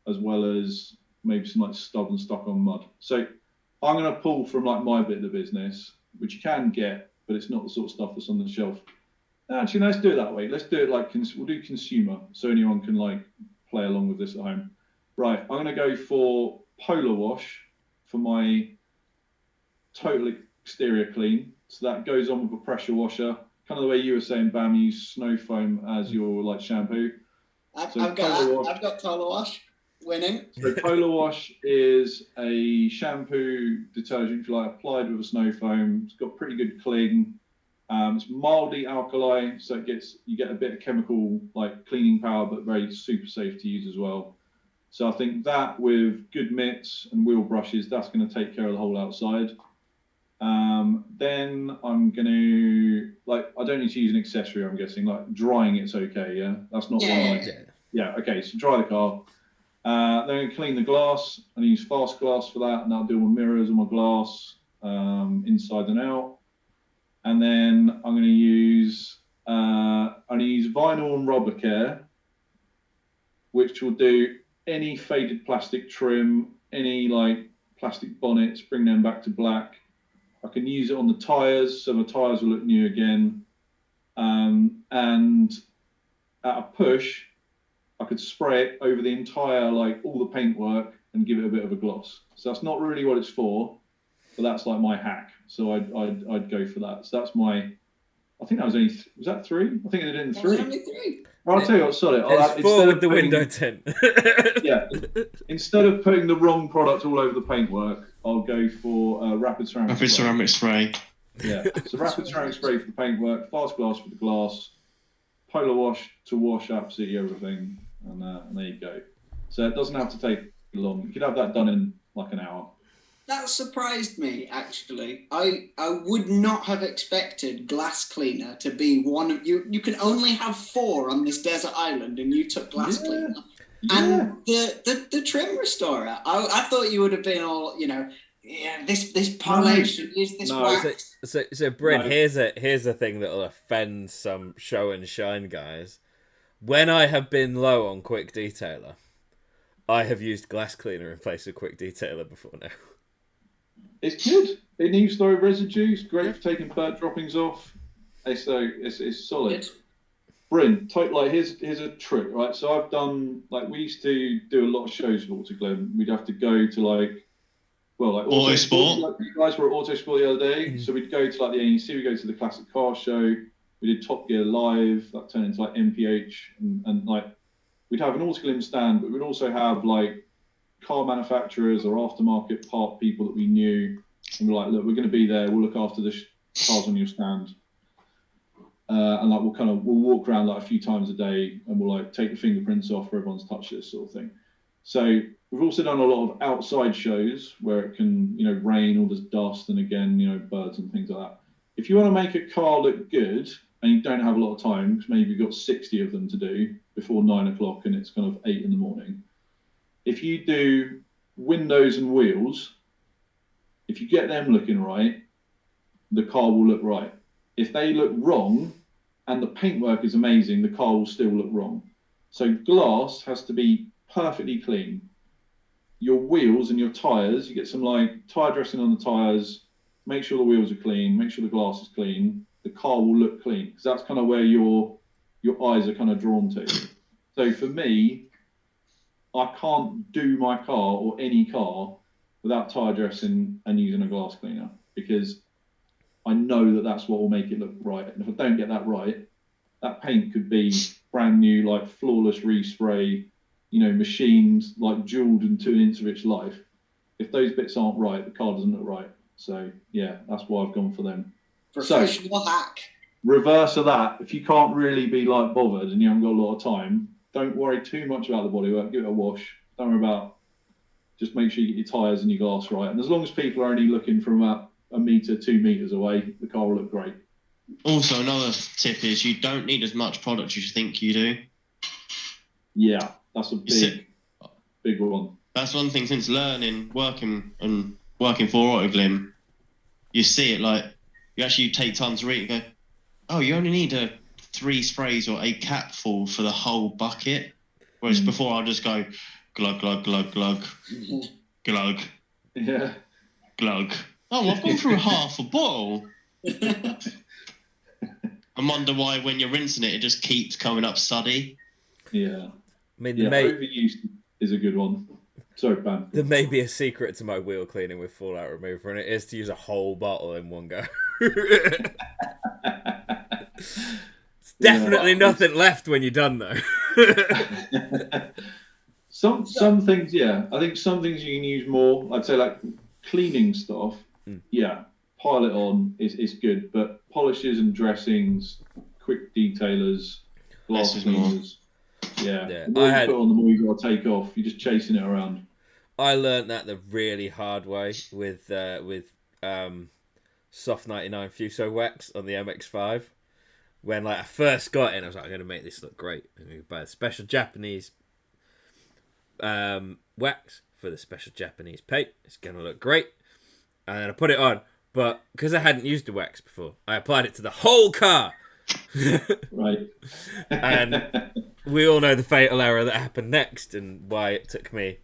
as well as maybe some stub and stock on mud. So I'm going to pull from my bit of the business, which you can get, but it's not the sort of stuff that's on the shelf. Actually, let's do it that way. Let's do it we'll do consumer, so anyone can play along with this at home. Right, I'm going to go for Polar Wash for my total exterior clean. So that goes on with a pressure washer, kind of the way you were saying, Bam, you use snow foam as your shampoo. I've So got Polar Wash winning. So Polar Wash is a shampoo detergent, if you like, applied with a snow foam. It's got pretty good cling. It's mildly alkali, so you get a bit of chemical like cleaning power, but very super safe to use as well. So I think that with good mitts and wheel brushes, that's going to take care of the whole outside. Then I'm going to, like, I don't need to use an accessory, I'm guessing. Like, drying it's okay, yeah? That's not one item. Yeah, okay, so dry the car. Then I'm going to clean the glass. I'm going to use fast glass for that, and I'll do my mirrors and my glass inside and out. And then I'm going to use vinyl and rubber care, which will do any faded plastic trim, any like plastic bonnets, bring them back to black. I can use it on the tyres, so my tyres will look new again. And at a push, I could spray it over the entire, like all the paintwork and give it a bit of a gloss. So that's not really what it's for, but that's like my hack. So I'd go for that. So that's my, I think that was only, was that 3? I think I did it in 3. Only 3. I'll tell you what, sorry. It's 4 with the window tint. Yeah. Instead of putting the wrong product all over the paintwork, I'll go for rapid ceramic spray. Yeah. So rapid ceramic spray for the paintwork, fast glass for the glass, Polar Wash to wash absolutely everything, and there you go. So it doesn't have to take long. You could have that done in like an hour. That surprised me, actually. I would not have expected glass cleaner to be one of you. You can only have 4 on this desert island, and you took glass cleaner. Yeah. And the trim restorer. I thought you would have been all, this polish, use this wax. So Bryn, here's a thing that'll offend some show and shine guys. When I have been low on Quick Detailer, I have used glass cleaner in place of Quick Detailer before now. It's good. It leaves no residue. It's great for taking bird droppings off. It's solid. Good. Bryn, here's a trick, right? So I've done, like, we used to do a lot of shows with Autoglym. We'd have to go to Autosport. Like, you guys were at Autosport the other day. So we'd go to like the AEC, we'd go to the Classic Car Show. We did Top Gear Live, that turned into like MPH, and like we'd have an Autoglym stand, but we'd also have like car manufacturers or aftermarket part people that we knew, and we're like, look, we're going to be there. We'll look after the cars on your stand, and like we'll walk around like a few times a day, and we'll like take the fingerprints off for everyone's touch this sort of thing. So we've also done a lot of outside shows where it can, rain or there's dust, and again, birds and things like that. If you want to make a car look good and you don't have a lot of time, because maybe you've got 60 of them to do before 9 o'clock and it's kind of 8 in the morning. If you do windows and wheels, if you get them looking right, the car will look right. If they look wrong and the paintwork is amazing, the car will still look wrong. So glass has to be perfectly clean. Your wheels and your tyres, you get some like tyre dressing on the tyres, make sure the wheels are clean, make sure the glass is clean, the car will look clean, because that's kind of where your eyes are kind of drawn to. So for me, I can't do my car or any car without tyre dressing and using a glass cleaner, because I know that that's what will make it look right. And if I don't get that right, that paint could be brand new, like flawless respray, machined, like jeweled into an inch of its life. If those bits aren't right, the car doesn't look right. So yeah, that's why I've gone for them. Professional hack. Reverse of that, if you can't really be like bothered and you haven't got a lot of time, don't worry too much about the bodywork. Give it a wash. Don't worry about. Just make sure you get your tyres and your glass right. And as long as people are only looking from about 1 metre, 2 metres away, the car will look great. Also, another tip is you don't need as much product as you think you do. Yeah, that's a big one. That's one thing since working for Autoglym, you see it like you actually take time to read it and go, oh, you only need 3 sprays or a capful for the whole bucket. Whereas before I'll just go glug, glug, glug, glug, glug, yeah, glug. Oh, I've gone through half a bottle. I wonder why when you're rinsing it, it just keeps coming up suddy. Yeah. I mean, overuse is a good one. Sorry, Ben. There may be a secret to my wheel cleaning with fallout remover, and it is to use a whole bottle in one go. It's definitely nothing left when you're done, though. Some things, yeah. I think some things you can use more. I'd say like cleaning stuff. Yeah, pile it on is good. But polishes and dressings, quick detailers, glass cleaners. Yeah. The more you put on, the more you got to take off. You're just chasing it around. I learned that the really hard way with Soft 99 Fuso wax on the MX5. When like I first got in, I was like, I'm going to make this look great. I'm going to buy a special Japanese wax for the special Japanese paint. It's going to look great. And then I put it on. But because I hadn't used the wax before, I applied it to the whole car. Right. And we all know the fatal error that happened next and why it took me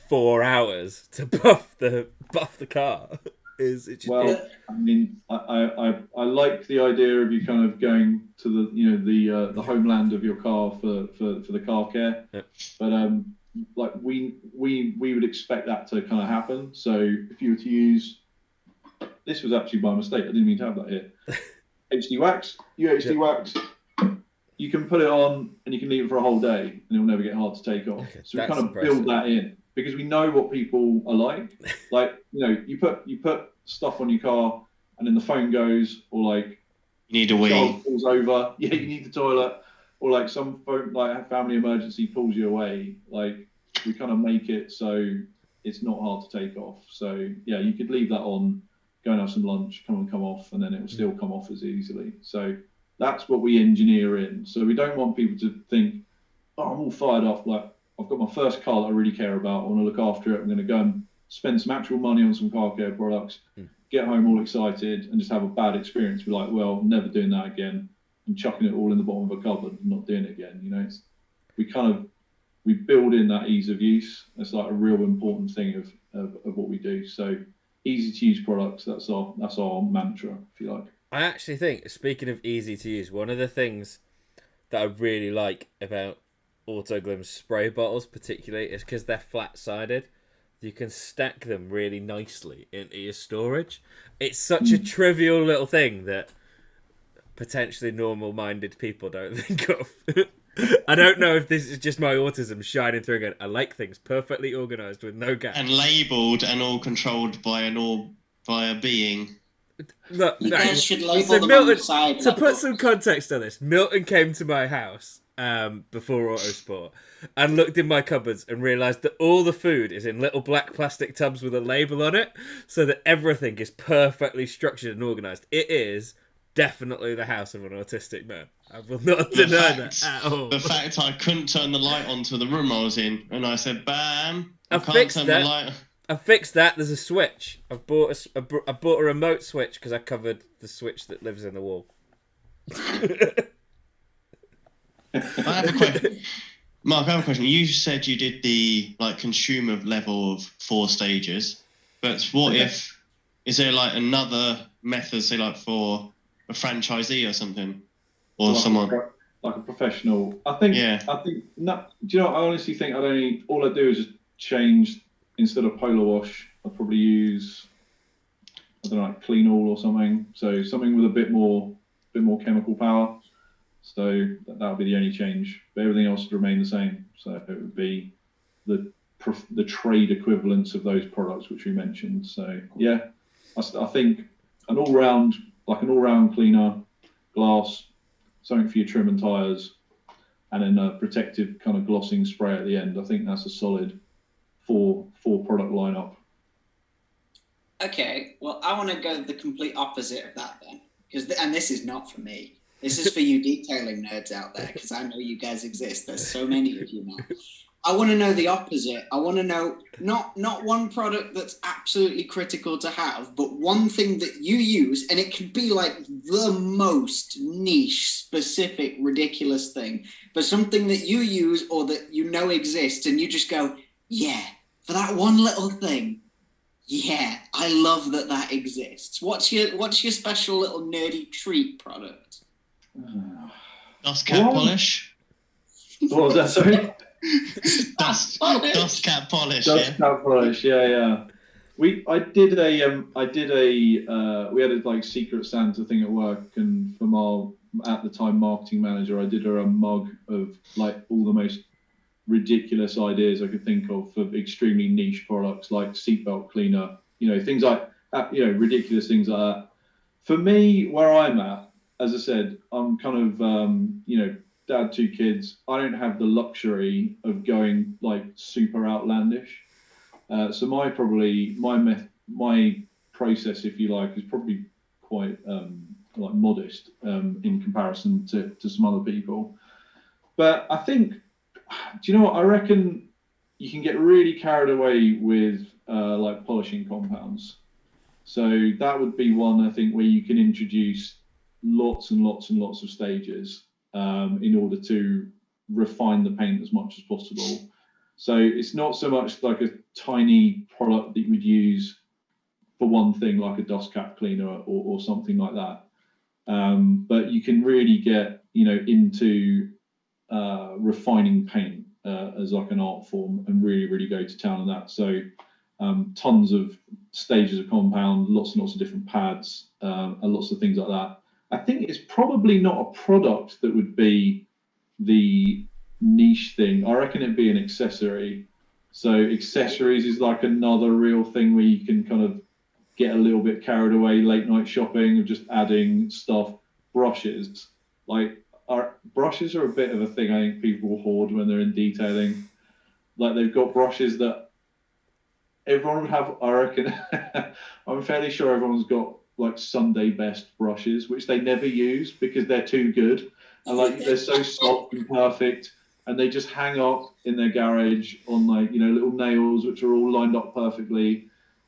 4 hours to buff the car. I mean, I like the idea of you kind of going to the homeland of your car for the car care, but like we would expect that to kind of happen. So if you were to use, this was actually by mistake. I didn't mean to have that here. HD wax, UHD wax. You can put it on and you can leave it for a whole day, and it'll never get hard to take off. Okay, so we kind of build that in. Because we know what people are like. Like, you put stuff on your car and then the phone goes, or like you need a wee, falls over. Yeah, you need the toilet, or like some phone, like family emergency pulls you away. Like we kind of make it so it's not hard to take off. So yeah, you could leave that on, go and have some lunch, come off, and then it will still come off as easily. So that's what we engineer in. So we don't want people to think, oh, I'm all fired up, like I've got my first car that I really care about. I want to look after it. I'm going to go and spend some actual money on some car care products, get home all excited, and just have a bad experience. Be like, well, never doing that again, and chucking it all in the bottom of a cupboard and not doing it again. We build in that ease of use. That's like a real important thing of what we do. So easy to use products. That's our mantra, if you like. I actually think, speaking of easy to use, one of the things that I really like about Autoglym spray bottles particularly is because they're flat-sided. You can stack them really nicely into your storage. It's such a trivial little thing that potentially normal-minded people don't think of. I don't know if this is just my autism shining through again. I like things perfectly organised with no gaps. And labelled and all controlled by a being. Look, you guys should label so them Milton, on the side. To put some context on this, Milton came to my house before Autosport and looked in my cupboards and realised that all the food is in little black plastic tubs with a label on it, so that everything is perfectly structured and organised. It is definitely the house of an autistic man. I will not deny that at all. The fact I couldn't turn the light on to the room I was in, and I said, "Bam! I fixed that. I fixed that. There's a switch. I bought a remote switch because I covered the switch that lives in the wall. I have a question. Mark, I have a question. You said you did the consumer level of 4 stages, but what if is there another method, say for a franchisee or something, or someone like a professional? I think. No. Do you know? I honestly think all I do is just change. Instead of polar wash, I'd probably use, I don't know, clean all or something. So something with a bit more chemical power. So that would be the only change. But everything else would remain the same. So it would be the trade equivalents of those products which we mentioned. So yeah, I think an all-round cleaner, glass, something for your trim and tyres, and then a protective kind of glossing spray at the end. I think that's a solid four product lineup. Okay, well, I want to go the complete opposite of that then, and this is not for me. This is for you detailing nerds out there, because I know you guys exist. There's so many of you now. I want to know the opposite. I want to know not one product that's absolutely critical to have, but one thing that you use, and it could be the most niche, specific, ridiculous thing, but something that you use or that exists, and you just go, yeah, for that one little thing, yeah, I love that exists. What's your special little nerdy treat product? Dust cap polish. What was that? Sorry. Dust cap polish. Dust cap polish. Yeah. We had a Secret Santa thing at work, and from at the time marketing manager, I did her a mug of like all the most ridiculous ideas I could think of for extremely niche products like seatbelt cleaner, things like ridiculous things like that. For me, where I'm at, as I said, I'm kind of dad, 2 kids. I don't have the luxury of going like super outlandish. So my process, if you like, is probably quite like modest in comparison to some other people. But I think, do you know what? I reckon you can get really carried away with like polishing compounds. So that would be one, I think, where you can introduce lots and lots and lots of stages in order to refine the paint as much as possible. So it's not so much like a tiny product that you would use for one thing, like a dust cap cleaner or something like that. But you can really get, into refining paint as like an art form and really, really go to town on that. So tons of stages of compound, lots and lots of different pads, and lots of things like that. I think it's probably not a product that would be the niche thing. I reckon it'd be an accessory. So accessories is like another real thing where you can kind of get a little bit carried away late night shopping of just adding stuff. Brushes, brushes are a bit of a thing I think people hoard when they're in detailing. Like they've got brushes that everyone would have, I reckon. I'm fairly sure everyone's got like Sunday best brushes, which they never use because they're too good. And like they're so soft and perfect, and they just hang up in their garage on like, little nails which are all lined up perfectly.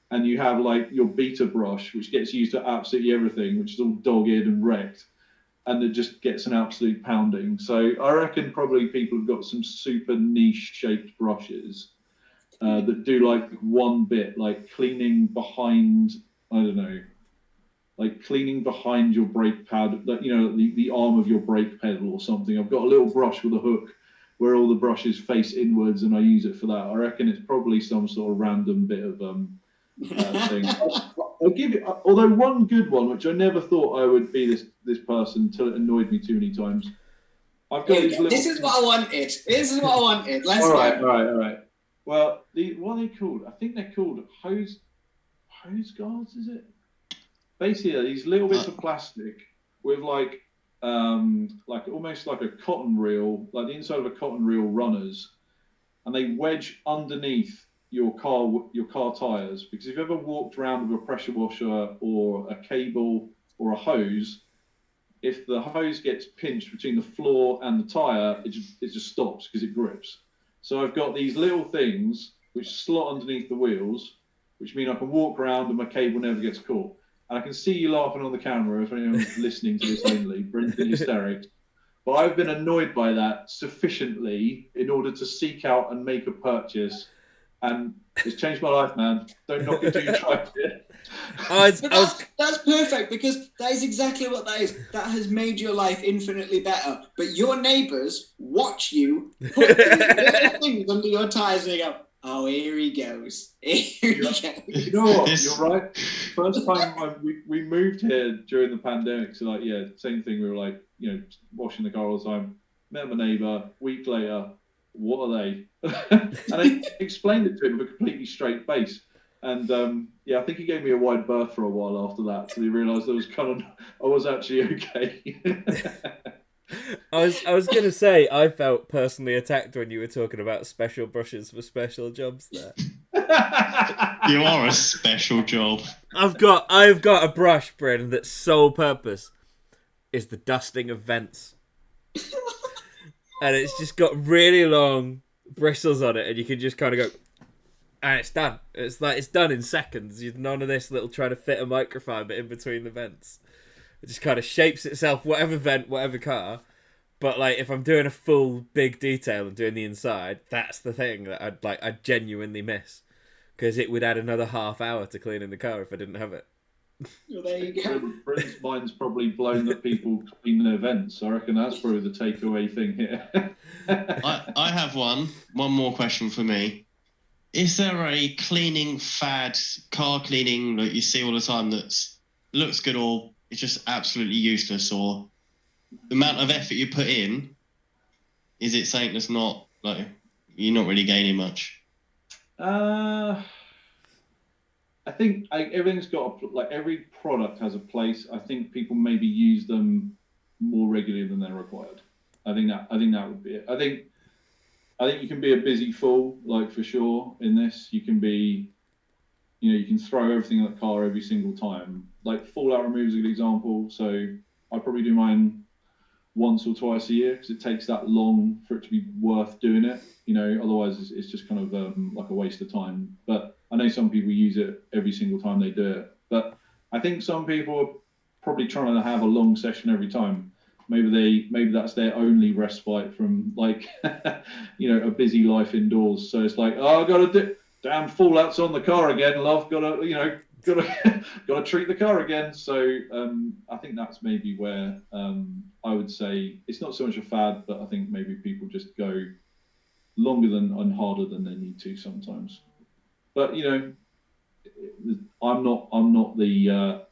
And you have like your beta brush, which gets used to absolutely everything, which is all dog-eared and wrecked. And it just gets an absolute pounding. So I reckon probably people have got some super niche shaped brushes that do like one bit, like cleaning behind, I don't know, like cleaning behind your brake pad, like, the arm of your brake pedal or something. I've got a little brush with a hook where all the brushes face inwards and I use it for that. I reckon it's probably some sort of random bit of thing. I'll give you, although one good one, which I never thought I would be this person until it annoyed me too many times. I've got these little... This is what I wanted. This is what I wanted. Let's all right. Well, what are they called? I think they're called hose guards, is it? Basically, these little bits of plastic with like almost like a cotton reel, like the inside of a cotton reel runners, and they wedge underneath your car tires, because if you've ever walked around with a pressure washer or a cable or a hose, if the hose gets pinched between the floor and the tire, it just stops because it grips. So I've got these little things which slot underneath the wheels, which mean I can walk around and my cable never gets caught. And I can see you laughing on the camera if anyone's listening to this only, Brent's in hysterics. But I've been annoyed by that sufficiently in order to seek out and make a purchase. And it's changed my life, man. Don't knock it till you try it. That's perfect, because that is exactly what that is. That has made your life infinitely better. But your neighbours watch you put these little things under your tyres and they go, oh, here he goes. Here he goes. You know what? You're right. First time we moved here during the pandemic, so like, yeah, same thing. We were like, washing the car all the time. Met my neighbour. Week later, what are they? And I explained it to him with a completely straight face. And I think he gave me a wide berth for a while after that, so he realised I was actually okay. I was gonna say I felt personally attacked when you were talking about special brushes for special jobs there. You are a special job. I've got a brush, Bryn, that's sole purpose is the dusting of vents. And it's just got really long bristles on it, and you can just kind of go, and it's done. It's done in seconds. You've none of this little trying to fit a microfiber in between the vents. It just kind of shapes itself, whatever vent, whatever car. But like, if I'm doing a full big detail and doing the inside, that's the thing that I'd genuinely miss, because it would add another half hour to cleaning the car if I didn't have it. Well, there you go. Brent's mind's probably blown that people clean their vents. I reckon that's probably the takeaway thing here. I have one more question for me. Is there a cleaning fad, car cleaning that you see all the time that looks good or it's just absolutely useless, or the amount of effort you put in, is it something that's not like you're not really gaining much? I think everything's got every product has a place. I think people maybe use them more regularly than they're required. I think that would be it. I think you can be a busy fool, like for sure. In this, you can be, you can throw everything at the car every single time. Like fallout removal is a good example. So I probably do mine once or twice a year because it takes that long for it to be worth doing it. Otherwise it's just kind of like a waste of time. But I know some people use it every single time they do it. But I think some people are probably trying to have a long session every time. Maybe that's their only respite from a busy life indoors. So it's like, oh, I got to damn fallout's on the car again, love. Gotta treat the car again. So I think that's maybe where I would say it's not so much a fad, but I think maybe people just go longer and harder than they need to sometimes. But I'm not the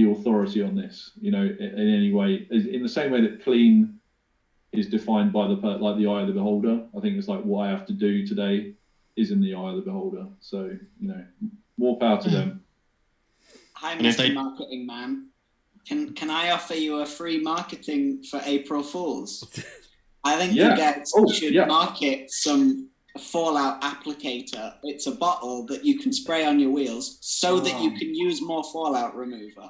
authority on this, in any way. In the same way that clean is defined by the eye of the beholder, I think it's like what I have to do today is in the eye of the beholder. So more power to them. Hi, Mr. Marketing Man. Can I offer you a free marketing for April Fools? I think you guys should market some fallout applicator. It's a bottle that you can spray on your wheels so that you can use more fallout remover.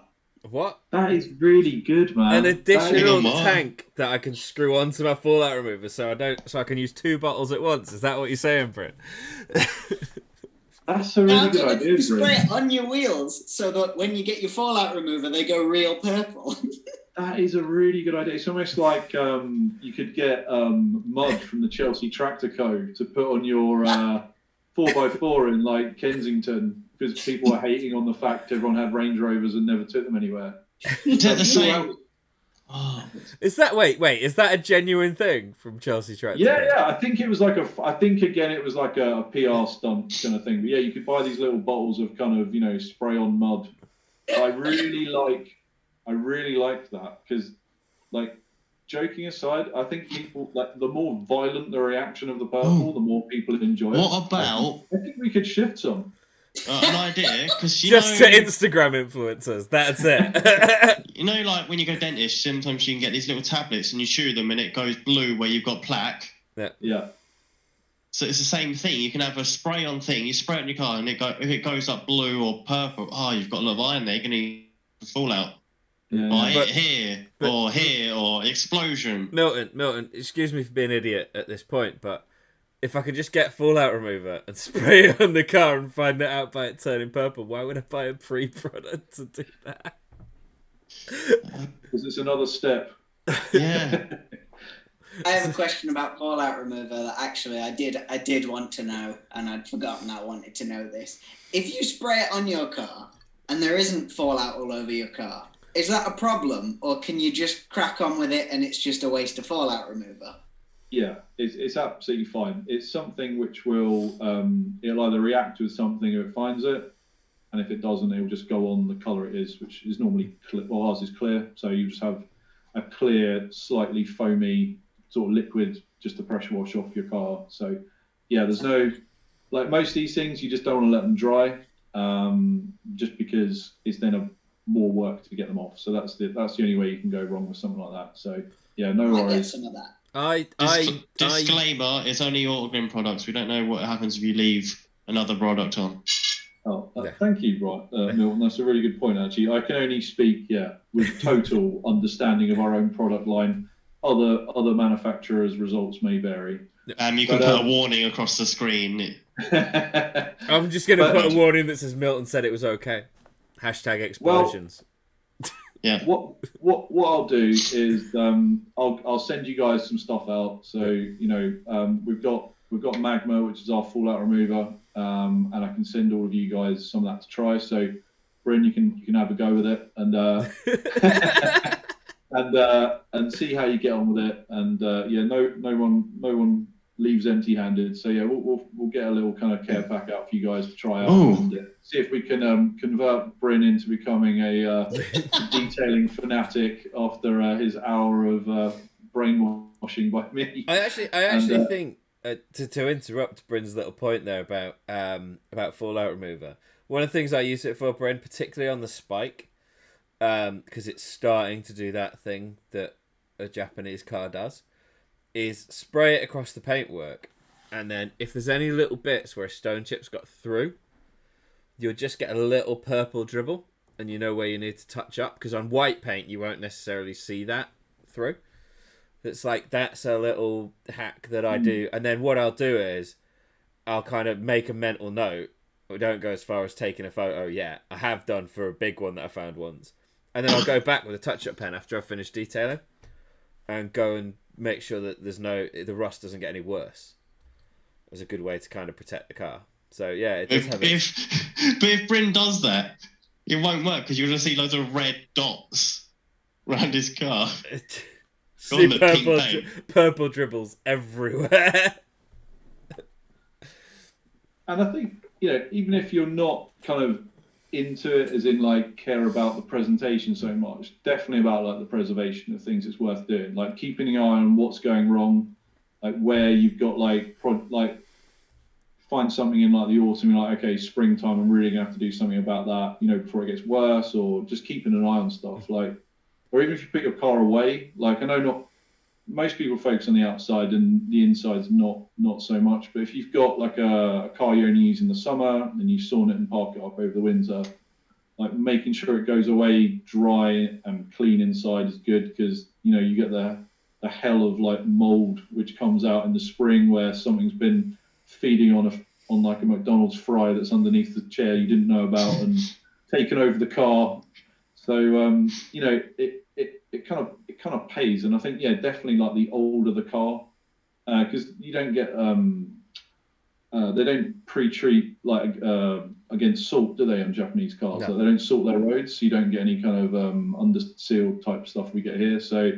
What? That is really good, man. An additional tank that I can screw onto my fallout remover, so I can use 2 bottles at once. Is that what you're saying, Brent? That's a really good idea. You spray it on your wheels so that when you get your fallout remover, they go real purple. That is a really good idea. It's almost like you could get mud from the Chelsea Tractor Co. to put on your 4x4 in like Kensington because people were hating on the fact everyone had Range Rovers and never took them anywhere. The same. Oh. Is that is that a genuine thing from Chelsea Tractor? Yeah. I think it was like it was like a PR stunt kind of thing. But yeah, you could buy these little bottles of kind of spray on mud. I really liked that because, like, joking aside, I think people the more violent the reaction of the purple, the more people enjoy it. What about? I think we could shift some. An idea, because to Instagram influencers. That's it. Like when you go dentist, sometimes you can get these little tablets and you chew them and it goes blue where you've got plaque. Yeah. So it's the same thing. You can have a spray-on thing. You spray it on your car, and if it goes up blue or purple, you've got a lot of iron there. You're gonna need fallout. Yeah. Here or explosion. Milton, excuse me for being an idiot at this point, but if I could just get fallout remover and spray it on the car and find it out by it turning purple, why would I buy a free product to do that? Because it's another step. Yeah. I have a question about fallout remover that actually I did want to know, and I'd forgotten I wanted to know this. If you spray it on your car and there isn't fallout all over your car, is that a problem, or can you just crack on with it and it's just a waste of fallout remover? Yeah, it's absolutely fine. It's something which will it'll either react with something if it finds it, and if it doesn't, it will just go on the colour it is, which is normally clear. Well, ours is clear, so you just have a clear, slightly foamy sort of liquid just to pressure wash off your car. So yeah, there's no most of these things you just don't want to let them dry, just because it's then more work to get them off. So that's the only way you can go wrong with something like that. So yeah, no worries. Get some of that. Disclaimer: it's only Autoglym products. We don't know what happens if you leave another product on. Oh, thank you, Milton. That's a really good point, actually. I can only speak, with total understanding of our own product line. Other manufacturers' results may vary. You can put a warning across the screen. I'm just going to put a warning that says Milton said it was okay. #explosions. Yeah. What I'll do is I'll send you guys some stuff out. So we've got Magma, which is our fallout remover, and I can send all of you guys some of that to try. So Bryn, you can have a go with it and and see how you get on with it. And no one leaves empty-handed. So yeah, we'll get a little kind of care pack out for you guys to try out Ooh. and see if we can convert Bryn into becoming a detailing fanatic after his hour of brainwashing by me. I actually think to interrupt Bryn's little point there about fallout remover. One of the things I use it for, Bryn, particularly on the spike, because it's starting to do that thing that a Japanese car does, is spray it across the paintwork, and then if there's any little bits where a stone chip's got through, you'll just get a little purple dribble, and you know where you need to touch up, because on white paint you won't necessarily see that through. It's like, that's a little hack that I do. And then what I'll do is I'll kind of make a mental note. We don't go as far as taking a photo yet. I have done for a big one that I found once. And then I'll go back with a touch-up pen after I've finished detailing and go and make sure that the rust doesn't get any worse. It's a good way to kind of protect the car. So yeah, it does have But if Bryn does that, it won't work because you're going to see loads of red dots around his car. See the pink purple dribbles everywhere. And I think, even if you're not kind of into it, as in like care about the presentation so much, definitely about like the preservation of things, it's worth doing. Like keeping an eye on what's going wrong, like where you've got like find something in like the autumn, you're like, okay, springtime, I'm really gonna have to do something about that, before it gets worse, or just keeping an eye on stuff. Like, or even if you put your car away, like I know not most people focus on the outside and the inside's not so much, but if you've got like a car you only use in the summer and you sawn it and park it up over the winter, like making sure it goes away dry and clean inside is good, because you get the hell of like mold which comes out in the spring where something's been feeding on like a McDonald's fry that's underneath the chair you didn't know about and taken over the car. So it kind of pays, and I think definitely like the older the car, because you don't get they don't pre-treat like against salt, do they, on Japanese cars? No. Like, they don't salt their roads, so you don't get any kind of under seal type stuff we get here. So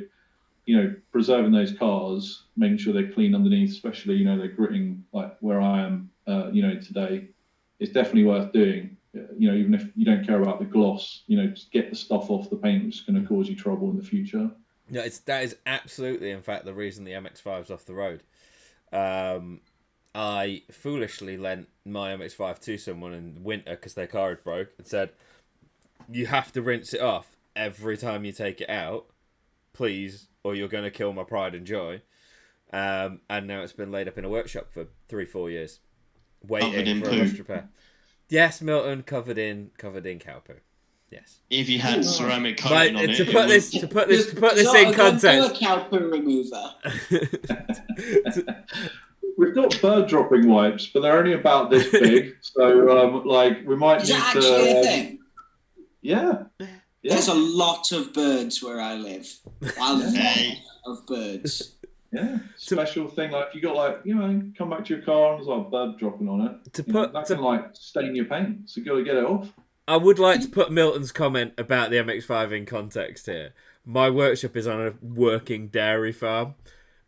preserving those cars, making sure they're clean underneath, especially they're gritting like where I am today, it's definitely worth doing. Even if you don't care about the gloss, just get the stuff off the paint, which is going to cause you trouble in the future. No, that is absolutely, in fact, the reason the MX-5's off the road. I foolishly lent my MX-5 to someone in winter because their car had broke, and said, "You have to rinse it off every time you take it out, please, or you're going to kill my pride and joy." And now it's been laid up in a workshop for 3-4 years, waiting for a rust repair. Yes, Milton, covered in cow poo. Yes. If you had ceramic coating on it, to put this in context. Do a cow poo remover. We've got bird dropping wipes, but they're only about this big. So we might Is need that to. actually a thing? Yeah. There's a lot of birds where I live. A lot of birds. Yeah, special thing. Like if you got come back to your car and there's like a bird dropping on it. That can stain your paint. So you got to get it off. I would like to put Milton's comment about the MX-5 in context here. My workshop is on a working dairy farm,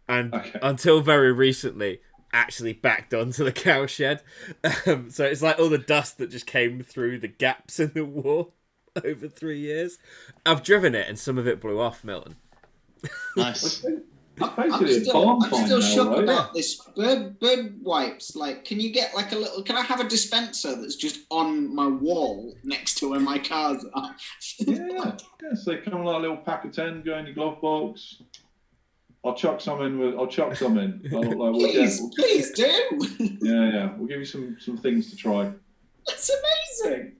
and until very recently, actually backed onto the cow shed. So it's like all the dust that just came through the gaps in the wall over 3 years. I've driven it, and some of it blew off, Milton. Nice. I'm still shocked about this bird wipes. Like, can you get like a little? Can I have a dispenser that's just on my wall next to where my cars are? Yeah. So they come like a little pack of 10, go in your glove box. I'll chuck some in. Please do. Yeah. We'll give you some things to try. That's amazing.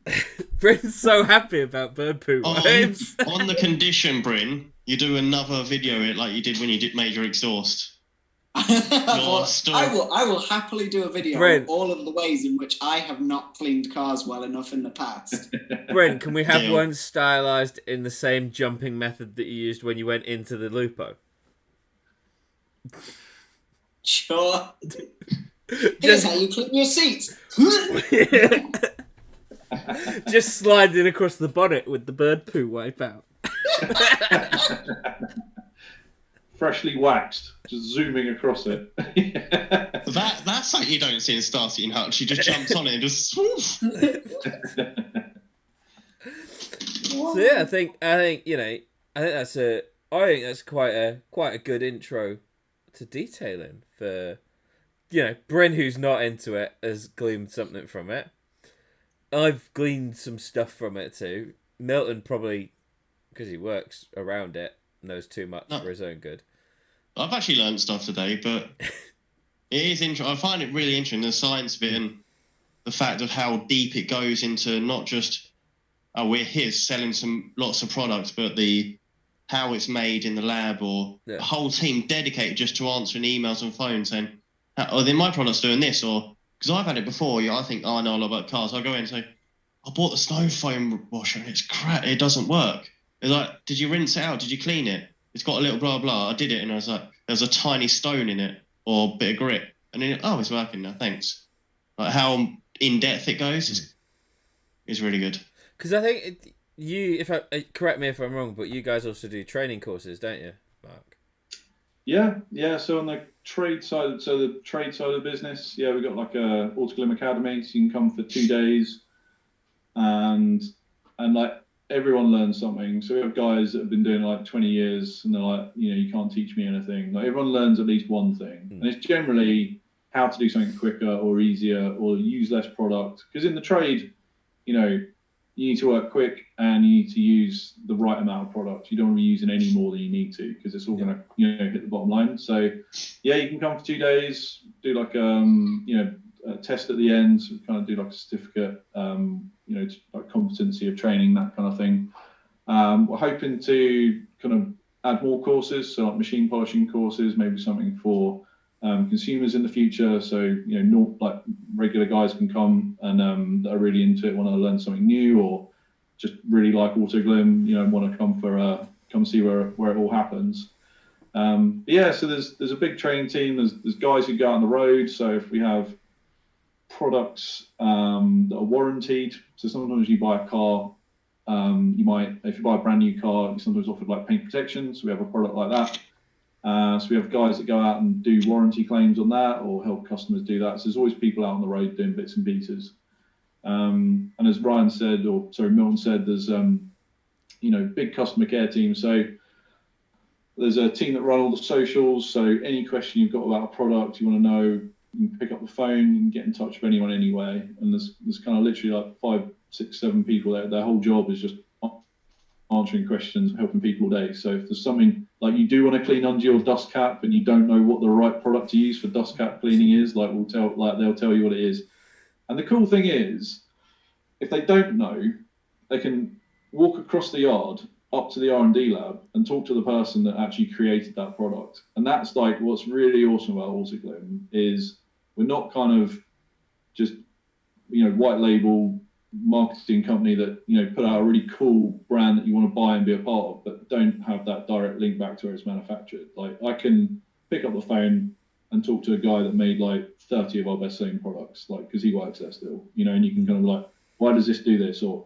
Bryn's so happy about bird poo wipes. On the condition, Bryn, you do another video like you did when you made your exhaust. I will happily do a video of all of the ways in which I have not cleaned cars well enough in the past. Bryn, can we have one stylized in the same jumping method that you used when you went into the Lupo? Sure. Here's how you clean your seats. Just sliding across the bonnet with the bird poo wipe out. Freshly waxed. just zooming across it. That's something you don't see in Star City Hut. She just jumps on it and just swoosh. So yeah, I think I think that's quite a good intro to detailing for Bryn, who's not into it, has gleaned something from it. I've gleaned some stuff from it too. Milton probably, because he works around it, knows too much for his own good. I've actually learned stuff today, but it is interesting. I find it really interesting, the science of it and the fact of how deep it goes into not just, we're here selling lots of products, but how it's made in the lab, or a whole team dedicated just to answering emails and phones saying, then my product's doing this, or because I've had it before. I think, I know a lot about cars. I go in and say, I bought the snow foam washer and it's crap. It doesn't work. It's like, did you rinse it out? Did you clean it? It's got a little blah blah. I did it, and I was like, there's a tiny stone in it or a bit of grit, and then it's working now. Thanks. Like how in depth it goes is really good. Because I think correct me if I'm wrong, but you guys also do training courses, don't you, Mark? Yeah. So on the trade side, of the business, we've got like a Autoglym Academy, so you can come for 2 days, and like everyone learns something. So we have guys that have been doing like 20 years, and they're like, you can't teach me anything. Like everyone learns at least one thing, and it's generally how to do something quicker or easier or use less product. Because in the trade, you need to work quick and you need to use the right amount of product. You don't want to be using any more than you need to, because it's all going to hit the bottom line. So you can come for 2 days, do like a test at the end, so kind of do like a certificate, like competency of training, that kind of thing. We're hoping to kind of add more courses, so like machine polishing courses, maybe something for consumers in the future. So like regular guys can come and that are really into it, want to learn something new, or just really like Autoglym, want to come see where it all happens. So there's a big training team. There's guys who go out on the road. So if we have products that are warranted, so sometimes you buy a car, if you buy a brand new car, you're sometimes offered like paint protection. So we have a product like that. So we have guys that go out and do warranty claims on that, or help customers do that. So there's always people out on the road doing bits and pieces. And as Milton said, there's big customer care team. So there's a team that run all the socials. So any question you've got about a product, you want to know, you can pick up the phone, you can get in touch with anyone anyway. And there's kind of literally like 5, 6, 7 people there. Their whole job is just answering questions, helping people all day. So if there's something like you do want to clean under your dust cap and you don't know what the right product to use for dust cap cleaning is, they'll tell you what it is. And the cool thing is, if they don't know, they can walk across the yard up to the R&D lab and talk to the person that actually created that product. And that's like what's really awesome about Autoglym, is we're not kind of just white label marketing company that put out a really cool brand that you want to buy and be a part of, but don't have that direct link back to where it's manufactured. Like I can pick up the phone and talk to a guy that made like 30 of our best selling products, like because he works there still, and you can kind of be like, why does this do this, or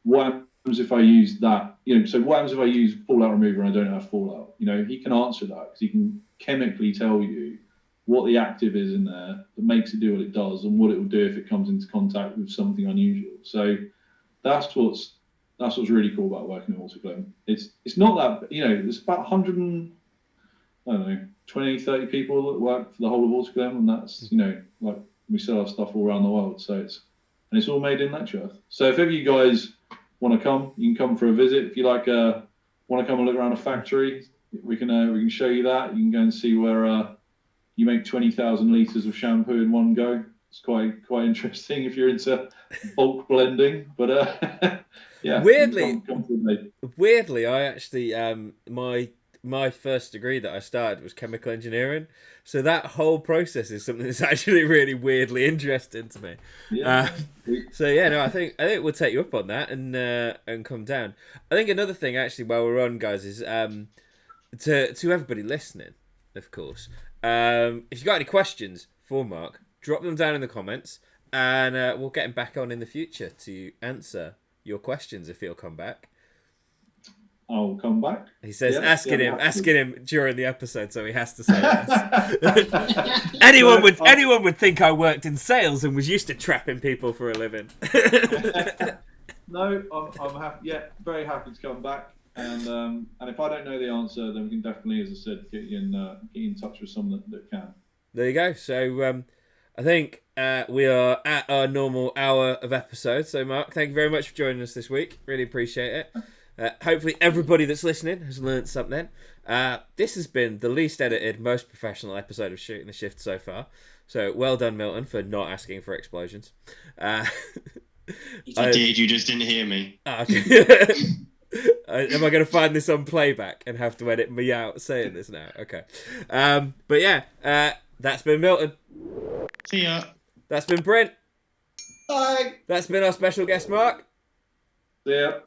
what happens if I use that, so what happens if I use fallout remover and I don't have fallout? He can answer that, because he can chemically tell you what the active is in there that makes it do what it does, and what it will do if it comes into contact with something unusual. So that's what's really cool about working at Autoglym. It's not that, there's about 20, 30 people that work for the whole of Autoglym, and that's, like we sell our stuff all around the world. So it's all made in Letchworth. So if ever you guys want to come, you can come for a visit. If you want to come and look around a factory, we can show you that. You can go and see where you make 20,000 litres of shampoo in one go. It's quite interesting if you're into bulk blending. But yeah. Weirdly, I actually my first degree that I started was chemical engineering, so that whole process is something that's actually really weirdly interesting to me. I think we'll take you up on that and come down. I think another thing actually while we're on, guys, is to everybody listening, of course. If you got any questions for Mark, drop them down in the comments, and we'll get him back on in the future to answer your questions if he'll come back. I'll come back. He says, Yeah, asking yeah, him during the episode, so he has to say yes. Anyone would think I worked in sales and was used to trapping people for a living. No, I'm happy. Yeah, very happy to come back. And if I don't know the answer, then we can definitely, as I said, get you in touch with someone that can. There you go. So I think we are at our normal hour of episodes. So Mark, thank you very much for joining us this week. Really appreciate it. Hopefully everybody that's listening has learned something. This has been the least edited, most professional episode of Shooting the Shift so far. So well done, Milton, for not asking for explosions. You did, you just didn't hear me. Okay. Am I going to find this on playback and have to edit me out saying this now? Okay. But yeah, that's been Milton. See ya. That's been Brent. Bye. That's been our special guest, Mark. Yeah.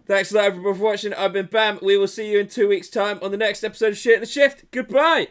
Thanks a lot, everyone, for watching. I've been Bam. We will see you in 2 weeks' time on the next episode of Shit in the Shift. Goodbye.